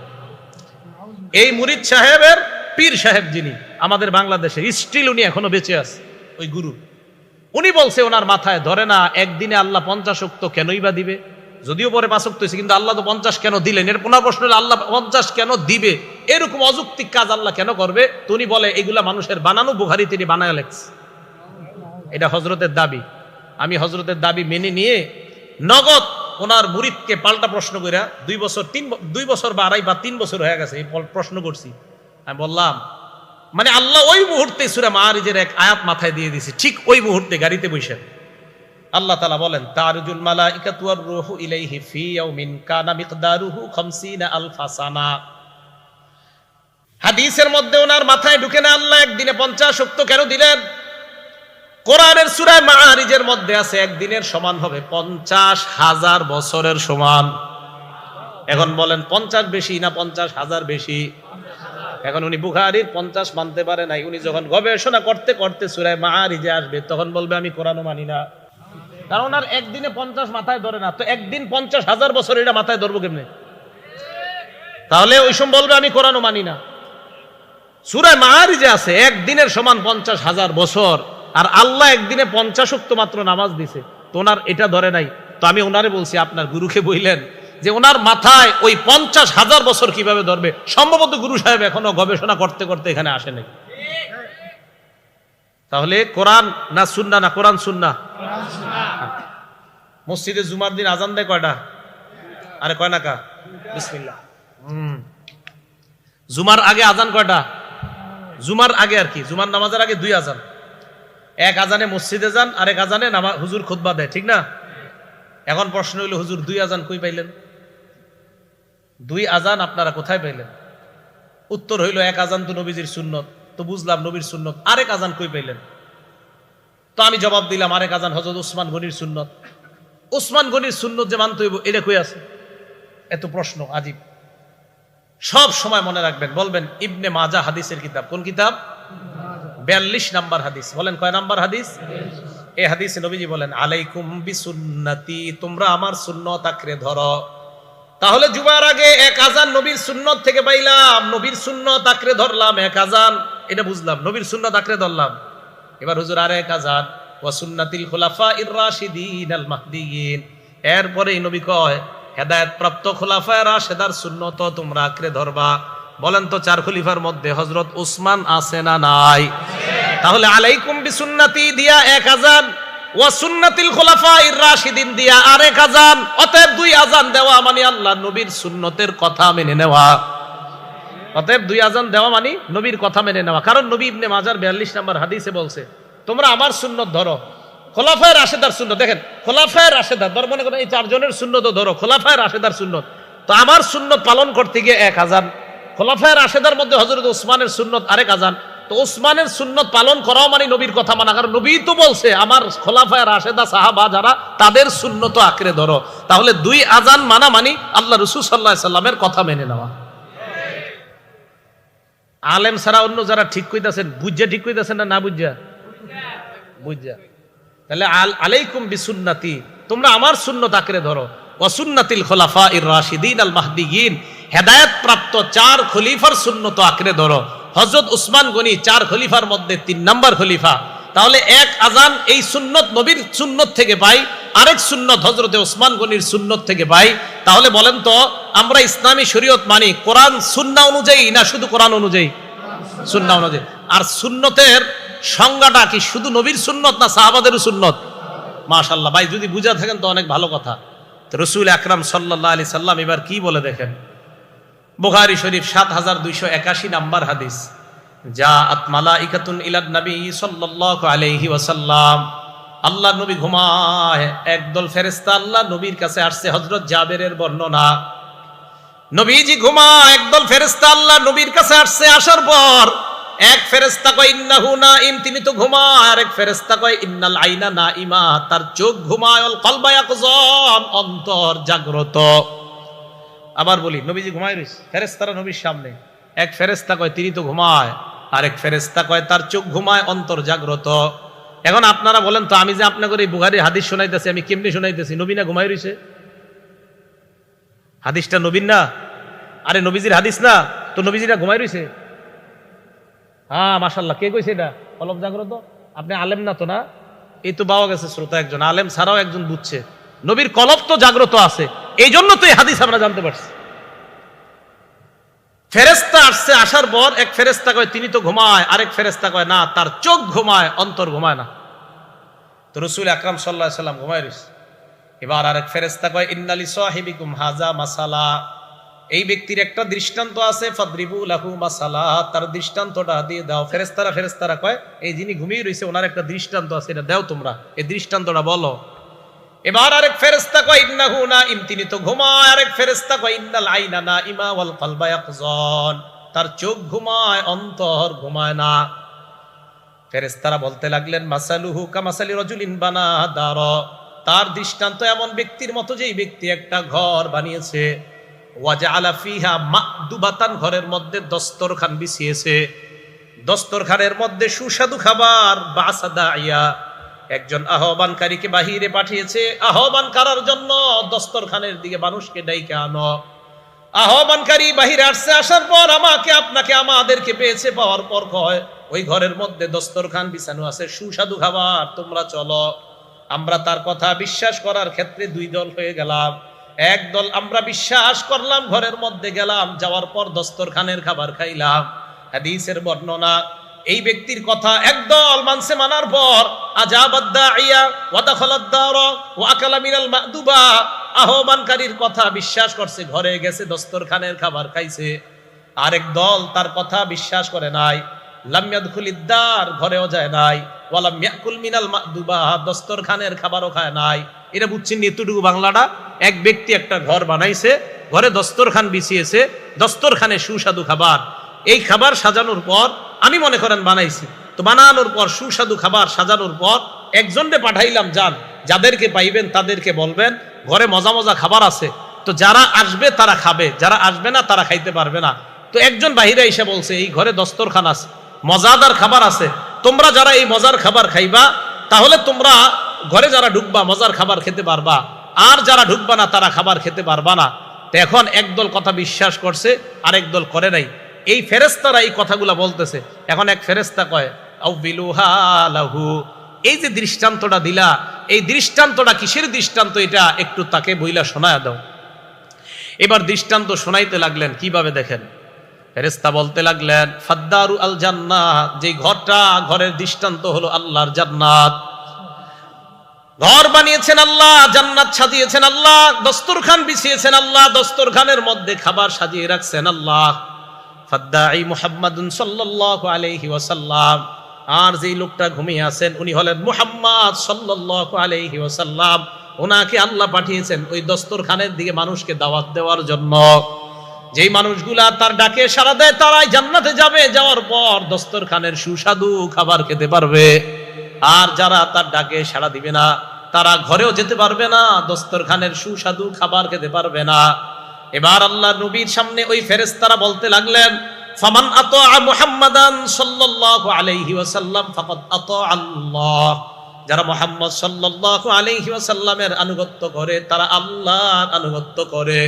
এই মুরিদ সাহেবের পীর সাহেব যিনি আমাদের বাংলাদেশে স্টিল উনি এখনো বেঁচে আছে, ওই গুরু, উনি বলছে ওনার মাথায় ধরে না একদিনে আল্লাহ 50 ওয়াক্ত কেনই বা দিবে, যদিও পরে 5 ওয়াক্ত হয়েছে, কিন্তু আল্লাহ তো 50 কেন দিলেন? এর পুনঃ প্রশ্ন হলো আল্লাহ 50 কেন দিবে? এরকম অযৌক্তিক কাজ আল্লাহ কেন করবে? তো উনি বলে এগুলা মানুষের বানানো, বুখারী তিনি বানায় লেখছে। এটা হযরতের দাবি। আমি হযরতের দাবি মেনে নিয়ে নগদ ওনার মুরিদকে পাল্টা প্রশ্ন কইরা 2 বছর বা 2.5 বা 3 বছর হয়ে গেছে এই প্রশ্ন করছি। আমি বললাম, মানে আল্লাহ ওই মুহূর্তে সূরা মাআরিজের এক আয়াত মাথায় দিয়ে দিয়েছে, ঠিক ওই মুহূর্তে গাড়িতে বসে আল্লাহ তাআলা বলেন, তারজুল মালাইকাতু ওয়ার রূহু ইলাইহি ফি ইয়াউমিন কানা মিকদারুহু 50,000 সানা। হাদিসের মধ্যে ওনার মাথায় ঢুকে না আল্লাহ একদিনে 50 ওয়াক্ত কেন দিলেন। কোরআনের সূরা মাআরিজের মধ্যে আছে একদিনের সমান হবে 50,000 বছরের সমান। এখন বলেন 50 বেশি না 50,000 বেশি? এখন উনি বুখারীর 50 মানতে পারে নাই। উনি যখন গবেষণা করতে করতে সূরা মাআরিজে আসবে তখন বলবে আমি কোরআনও মানি না, কারণ আর একদিনে 50 মাথায় ধরে না। তো একদিন 50,000 বছর এটা মাথায় ধরবো কেমনে? তাহলে ওই সময় বলবে আমি কোরআনও মানি না। সূরা মাআরিজে আছে একদিনের সমান 50,000 বছর, আর আল্লাহ একদিনে 50 ওয়াক্ত মাত্র নামাজ দিছে, তো ওনার এটা ধরে নাই। তো আমি ওনারে বলছি, আপনার গুরুকে বললেন যে ওনার মাথায় ওই 50,000 বছর কিভাবে ধরবে? সম্ভবত গুরু সাহেব এখনো গবেষণা করতে করতে এখানে আসে নাই। তাহলে কোরআন না সুন্নাহ না কোরআন সুন্নাহ? মসজিদে জুমার দিন আজান দেয় কয়টা? আরে কয় না কা? বিসমিল্লাহ। জুমার আগে আজান কয়টা? জুমার আগে আর কি, জুমার নামাজের আগে 2 আজান। এক আজানে মসজিদে যান, আরেক আজানে হুজুর খুতবা দেয়, ঠিক না? এখন প্রশ্ন হইল, হুজুর 2 আজান কই পাইলেন? 2 আজান আপনারা কোথায় পাইলেন? উত্তর হইল, এক আজান তো নবীজির সুন্নত। তো বুঝলাম নবীর সুন্নত, আরেক আজান কই পাইলেন? তো আমি জবাব দিলাম, আরেক আজান হযরত উসমান গনির সুন্নত। উসমান গনির সুন্নত যে মানতে হইব, এটা কই আছে? এত প্রশ্ন আজীব। সব সময় মনে রাখবেন, বলবেন ইবনে মাজাহ হাদিসের কিতাব। কোন কিতাব? 42 নাম্বার হাদিস। বলেন কয় নাম্বার হাদিস? এই হাদিসে নবীজি বলেন, আলাইকুম বিসুন্নতি, তোমরা আমার সুন্নত আঁকড়ে ধরো। তাহলে জুমার আগে এক আজান নবীর সুন্নত থেকে পাইলাম, নবীর সুন্নত আঁকড়ে ধরলাম, এক আজান, এটা বুঝলাম, নবীর সুন্নত আঁকড়ে ধরলাম। এবার হুজুর আরেক আজান, ওয়া সুন্নাতিল খুলাফাইর রাশিদিন আল মাহদিয়িন। এরপরে নবী কয়, হেদায়েত প্রাপ্ত খুলাফায়ে রাশিদার সুন্নত তোমরা আঁকড়ে ধরবা। বলেন তো 4 খলিফার মধ্যে হযরত উসমান আছে না নাই? তাহলে আলাইকুম বিসুন্নতি দিয়া 1 আযান, ওয়া সুন্নাতিল খুলাফায়ে রাশিদিন দিয়া আরেক আযান। অতএব 2 আযান দেওয়া মানে আল্লাহ নবীর সুন্নতের কথা মেনে নেওয়া। অতএব 2 আযান দেওয়া মানে নবীর কথা মেনে নেওয়া। কারণ নবী ইবনে মাজার 42 নম্বর হাদিসে বলছে, তোমরা আমার সুন্নত ধরো, খোলাফায়ে রাশেদার সুন্নত। দেখেন, খোলাফায়ে রাশেদার ধর, মনে করেন এই 4 জনের সুন্নতও ধরো, খোলাফায়ে রাশেদার সুন্নত। তো আমার সুন্নত পালন করতে গিয়ে 1 আযান, খোলাফায়ে রাশেদার মধ্যে হযরত উসমানের সুন্নত আরেক আযান। তো উসমানের সুন্নত পালন করাও মানে নবীর কথা মানা, কারণ নবী তো বলছে আমার খোলাফায়ে রাশেদা সাহাবা যারা তাদের সুন্নত আঁকড়ে ধরো। তাহলে 2 আযান মানা মানে আল্লাহ রাসূল সাল্লাল্লাহু আলাইহি সাল্লামের কথা মেনে নেওয়া। আলেম ছাড়া অন্য যারা ঠিক কইতাছেন, বুঝা ঠিক কইতাছেন না বুঝা? বুঝা। তাহলে আলাইকুম বিসুন্নতি, তোমরা আমার সুন্নত আঁকড়ে ধরো, ওয়া সুন্নাতিল খুলাফায়ে রাশিদিন আল মাহদিয়িন, হেদায়েত প্রাপ্ত 4 খলিফার সুন্নত আঁকড়ে ধরো। হযরত উসমান গনি 4 খলিফার মধ্যে 3 নাম্বার খলিফা। তাহলে 1 আযান এই সুন্নত নবীর সুন্নত থেকে পাই, আরেক সুন্নত হযরতে উসমান গনির সুন্নত থেকে পাই। তাহলে বলেন তো আমরা ইসলামী শরীয়ত মানি কোরআন সুন্নাহ অনুযায়ী না শুধু কোরআন অনুযায়ী? সুন্নাহ অনুযায়ী। আর সুন্নতের সংজ্ঞাটা কি শুধু নবীর সুন্নত না সাহাবাদেরও সুন্নত? মাশাআল্লাহ ভাই, যদি বুঝা থাকেন তো অনেক ভালো কথা। তো রাসূল আকরাম সাল্লাল্লাহু আলাইহি সাল্লাম এবার কি বলে দেখেন, বুখারী শরীফ 7281 নাম্বার হাদিস, জাআত মালাইকাতুন ইলান নবী সাল্লাল্লাহু আলাইহি ওয়াসাল্লাম, আল্লাহ নবী ঘুমায়, একদল ফেরেশতা আল্লাহ নবীর কাছে আসছে। হযরত জাবেরের বর্ণনা, নবীজি ঘুমায়, একদল ফেরেশতা আল্লাহ নবীর কাছে আসছে। আসার পর এক ফেরেশতা কয় ইন্নাহু নাইম, তিনি তো ঘুমায়। আর এক ফেরেশতা কয় ইন্নাল আইনা নাইমা, তার চোখ ঘুমায়, অল কলবা ইয়াকযান, অন্তর জাগ্রত। আবার বলি, নবীজি ঘুমায় রইছে, ফেরেশতারা নবীর সামনে। এক ফেরেশতা কয় তিনি তো ঘুমায়, আরেক ফেরেশতা কয় তার চোখ ঘুমায়, অন্তর জাগ্রত। এখন আপনারা বলেন তো, আমি যে আপনাদের এই বুখারীর হাদিস শোনাইতেছি, আমি কেমনে শোনাইতেছি? নবী না ঘুমায় রইছে? হাদিসটা নবীর না? আরে নবীজির হাদিস না তো, নবীজিরা ঘুমায় রইছে? হ্যাঁ মাশাআল্লাহ, কে কইছে এটা কলব জাগ্রত? আপনি আলেম না তো? না, এই তো পাওয়া গেছে শ্রোতা একজন, আলেম ছাড়াও একজন বুঝছে নবীর কলব তো জাগ্রত আছে, এই জন্য তো এই হাদিস আমরা জানতে পারছি। ফেরেশতা আসছে, আসার পর এক ফেরেশতা কয় তিনি তো ঘুমায়, আরেক ফেরেশতা কয় না, তার চোখ ঘুমায়, অন্তর ঘুমায় না। তো রাসূল আকরাম সাল্লাল্লাহু আলাইহি সাল্লাম ঘুমায় রইছে। এবার আরেক ফেরেশতা কয় ইন্নালি সাহিবিকুম হাযা মাসালা, এই ব্যক্তির একটা দৃষ্টান্ত আছে, ফাদরিবু লাহু মাসালা, তার দৃষ্টান্তটা দিয়ে দাও। ফেরেশতারা কয় এই যিনি ঘুমিয়ে রইছে ওনার একটা দৃষ্টান্ত আছে, এটা দাও তোমরা, এই দৃষ্টান্তটা বলো। এবার আরেক ফেরেশতা কয় ইন্নাহু নাইম, তিনি তো ঘুমায়। আরেক ফেরেশতা কয় ইন্নাল আইনা নাইমা ওয়াল কলবা ইয়াকযান, তার চোখ ঘুমায়, অন্তর ঘুমায় না। ফেরেশতারা বলতে লাগলেন মাসালুহু কামাসালি রাজুলিন বানা দার, তার দৃষ্টান্ত এমন ব্যক্তির মতো যেই ব্যক্তি একটা ঘর বানিয়েছে, ওয়াজআলা ফিহা মা'দুবাতান, ঘরের মধ্যে দস্তরখান বিছিয়েছে, দস্তরখানের মধ্যে সুস্বাদু খাবার, বাসাদাইয়া, একজন আহ্বানকারীকে বাহিরে পাঠিয়েছে আহ্বান করার জন্য, দস্তরখানের দিকে মানুষকে ডাইকে আনো। আহ্বানকারী বাহিরে আসছে, আসার পর আমাকে আপনাকে আমাদেরকে পেয়েছে, পাওয়ার পর কয় ওই ঘরের মধ্যে দস্তরখান বিছানো আছে, সুস্বাদু খাবার, তোমরা চলো। আমরা তার কথা বিশ্বাস করার ক্ষেত্রে 2 দল হয়ে গেলাম। এক দল আমরা বিশ্বাস করলাম, ঘরের মধ্যে গেলাম, যাওয়ার পর দস্তরখানের খাবার খাইলাম। হাদিসের বর্ণনা, এই ব্যক্তির কথা একদল মানছে, মানার পর আজাবাদ দাইয়া ওয়া দাখালাদ দার ওয়া আকালা মিনাল মা'দুবা, আহ্বানকারীর কথা বিশ্বাস করছে, ঘরে গেছে, দস্তরখানের খাবার খাইছে। আরেক দল তার কথা বিশ্বাস করে নাই, লাম ইয়াদখুলিদ দার, ঘরেও যায় নাই, ওয়া লাম ইয়াকুল মিনাল মা'দুবা, দস্তরখানের খাবারও খায় নাই। এটা বুঝছেন এতটুকু বাংলাটা? এক ব্যক্তি একটা ঘর বানাইছে, ঘরে দস্তরখান বিছিয়েছে, দস্তরখানে সুস্বাদু খাবার, এই খাবার সাজানোর পর আমি মনে করেন বানাইছি, তো বানানোর পর সুস্বাদু খাবার সাজানোর পর একজনকে পাঠাইলাম, যান যাদেরকে পাইবেন তাদেরকে বলবেন ঘরে মজা মজা খাবার আছে, তো যারা আসবে তারা খাবে, যারা আসবে না তারা খাইতে পারবে না। তো একজন বাহিরে এসে বলছে এই ঘরে দস্তরখান আছে, মজাদার খাবার আছে, তোমরা যারা এই মজার খাবার খাইবা তাহলে তোমরা ঘরে যারা ঢুকবা মজার খাবার খেতে পারবা, আর যারা ঢুকবা না তারা খাবার খেতে পারবা না। তো এখন একদল কথা বিশ্বাস করছে, আরেক দল করে নাই। এই ফেরেশতারা এই কথাগুলা বলতেছে। এখন এক ফেরেশতা কয় আউবিলুহা লাহু, এই যে দৃষ্টান্তটা দিলা, এই দৃষ্টান্তটা কিসের দৃষ্টান্ত, এটা একটু তাকে বইলা শোনায় দাও। এবার দৃষ্টান্ত শোনাইতে লাগলেন, কিভাবে দেখেন, ফেরেশতা বলতে লাগলেন ফাদ্দারু আল জান্নাহ, যে ঘরটা, ঘরের দৃষ্টান্ত হলো আল্লাহর জান্নাত। ঘর বানিয়েছেন আল্লাহ, জান্নাত সাজিয়েছেন আল্লাহ, দস্তরখান বিছিয়েছেন আল্লাহ, দস্তরখানের মধ্যে খাবার সাজিয়ে রাখছেন আল্লাহ। ফাদ্দাই মুহাম্মাদুন সাল্লাল্লাহু আলাইহি ওয়াসাল্লাম, আর যেই লোকটা ঘুমিয়ে আছেন উনি হলেন মুহাম্মদ সাল্লাল্লাহু আলাইহি ওয়াসাল্লাম। ওনাকে আল্লাহ পাঠিয়েছেন ওই দস্তরখানের দিকে মানুষকে দাওয়াত দেওয়ার জন্য। যেই মানুষগুলা তার ডাকে সাড়া দেয় তারাই জান্নাতে যাবে, যাওয়ার পর দস্তরখানের সুস্বাদু খাবার খেতে পারবে। আর যারা তার ডাকে সাড়া দিবে না তারা ঘরেও যেতে পারবে না, দস্তরখানের সুস্বাদু খাবার খেতে পারবে না। এবার আল্লাহ নবীর সামনে ওই ফেরেশতারা বলতে লাগলেন ফামান আতা মুহাম্মাদান সাল্লাল্লাহু আলাইহি ওয়াসাল্লাম ফাকাদ আতা আল্লাহ, যারা মুহাম্মদ সাল্লাল্লাহু আলাইহি ওয়াসাল্লামের আনুগত্য করে তারা আল্লাহর আনুগত্য করে।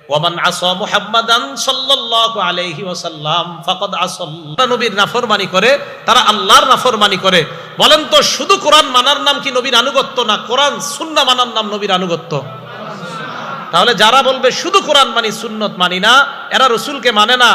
ওয়ামান আসা মুহাম্মাদান সাল্লাল্লাহু আলাইহি ওয়াসাল্লাম ফাকাদ আসাল্লাহ, নবীর নাফরমানি করে তারা আল্লাহর নাফরমানি করে। বলেন তো শুধু কোরআন মানার নাম কি নবীর আনুগত্য, না কোরআন সুন্নাহ মানার নাম নবীর আনুগত্য? তাহলে যারা বলবে শুধু কোরআন মানি সুন্নত মানি না, এরা রসুলকে মানে না,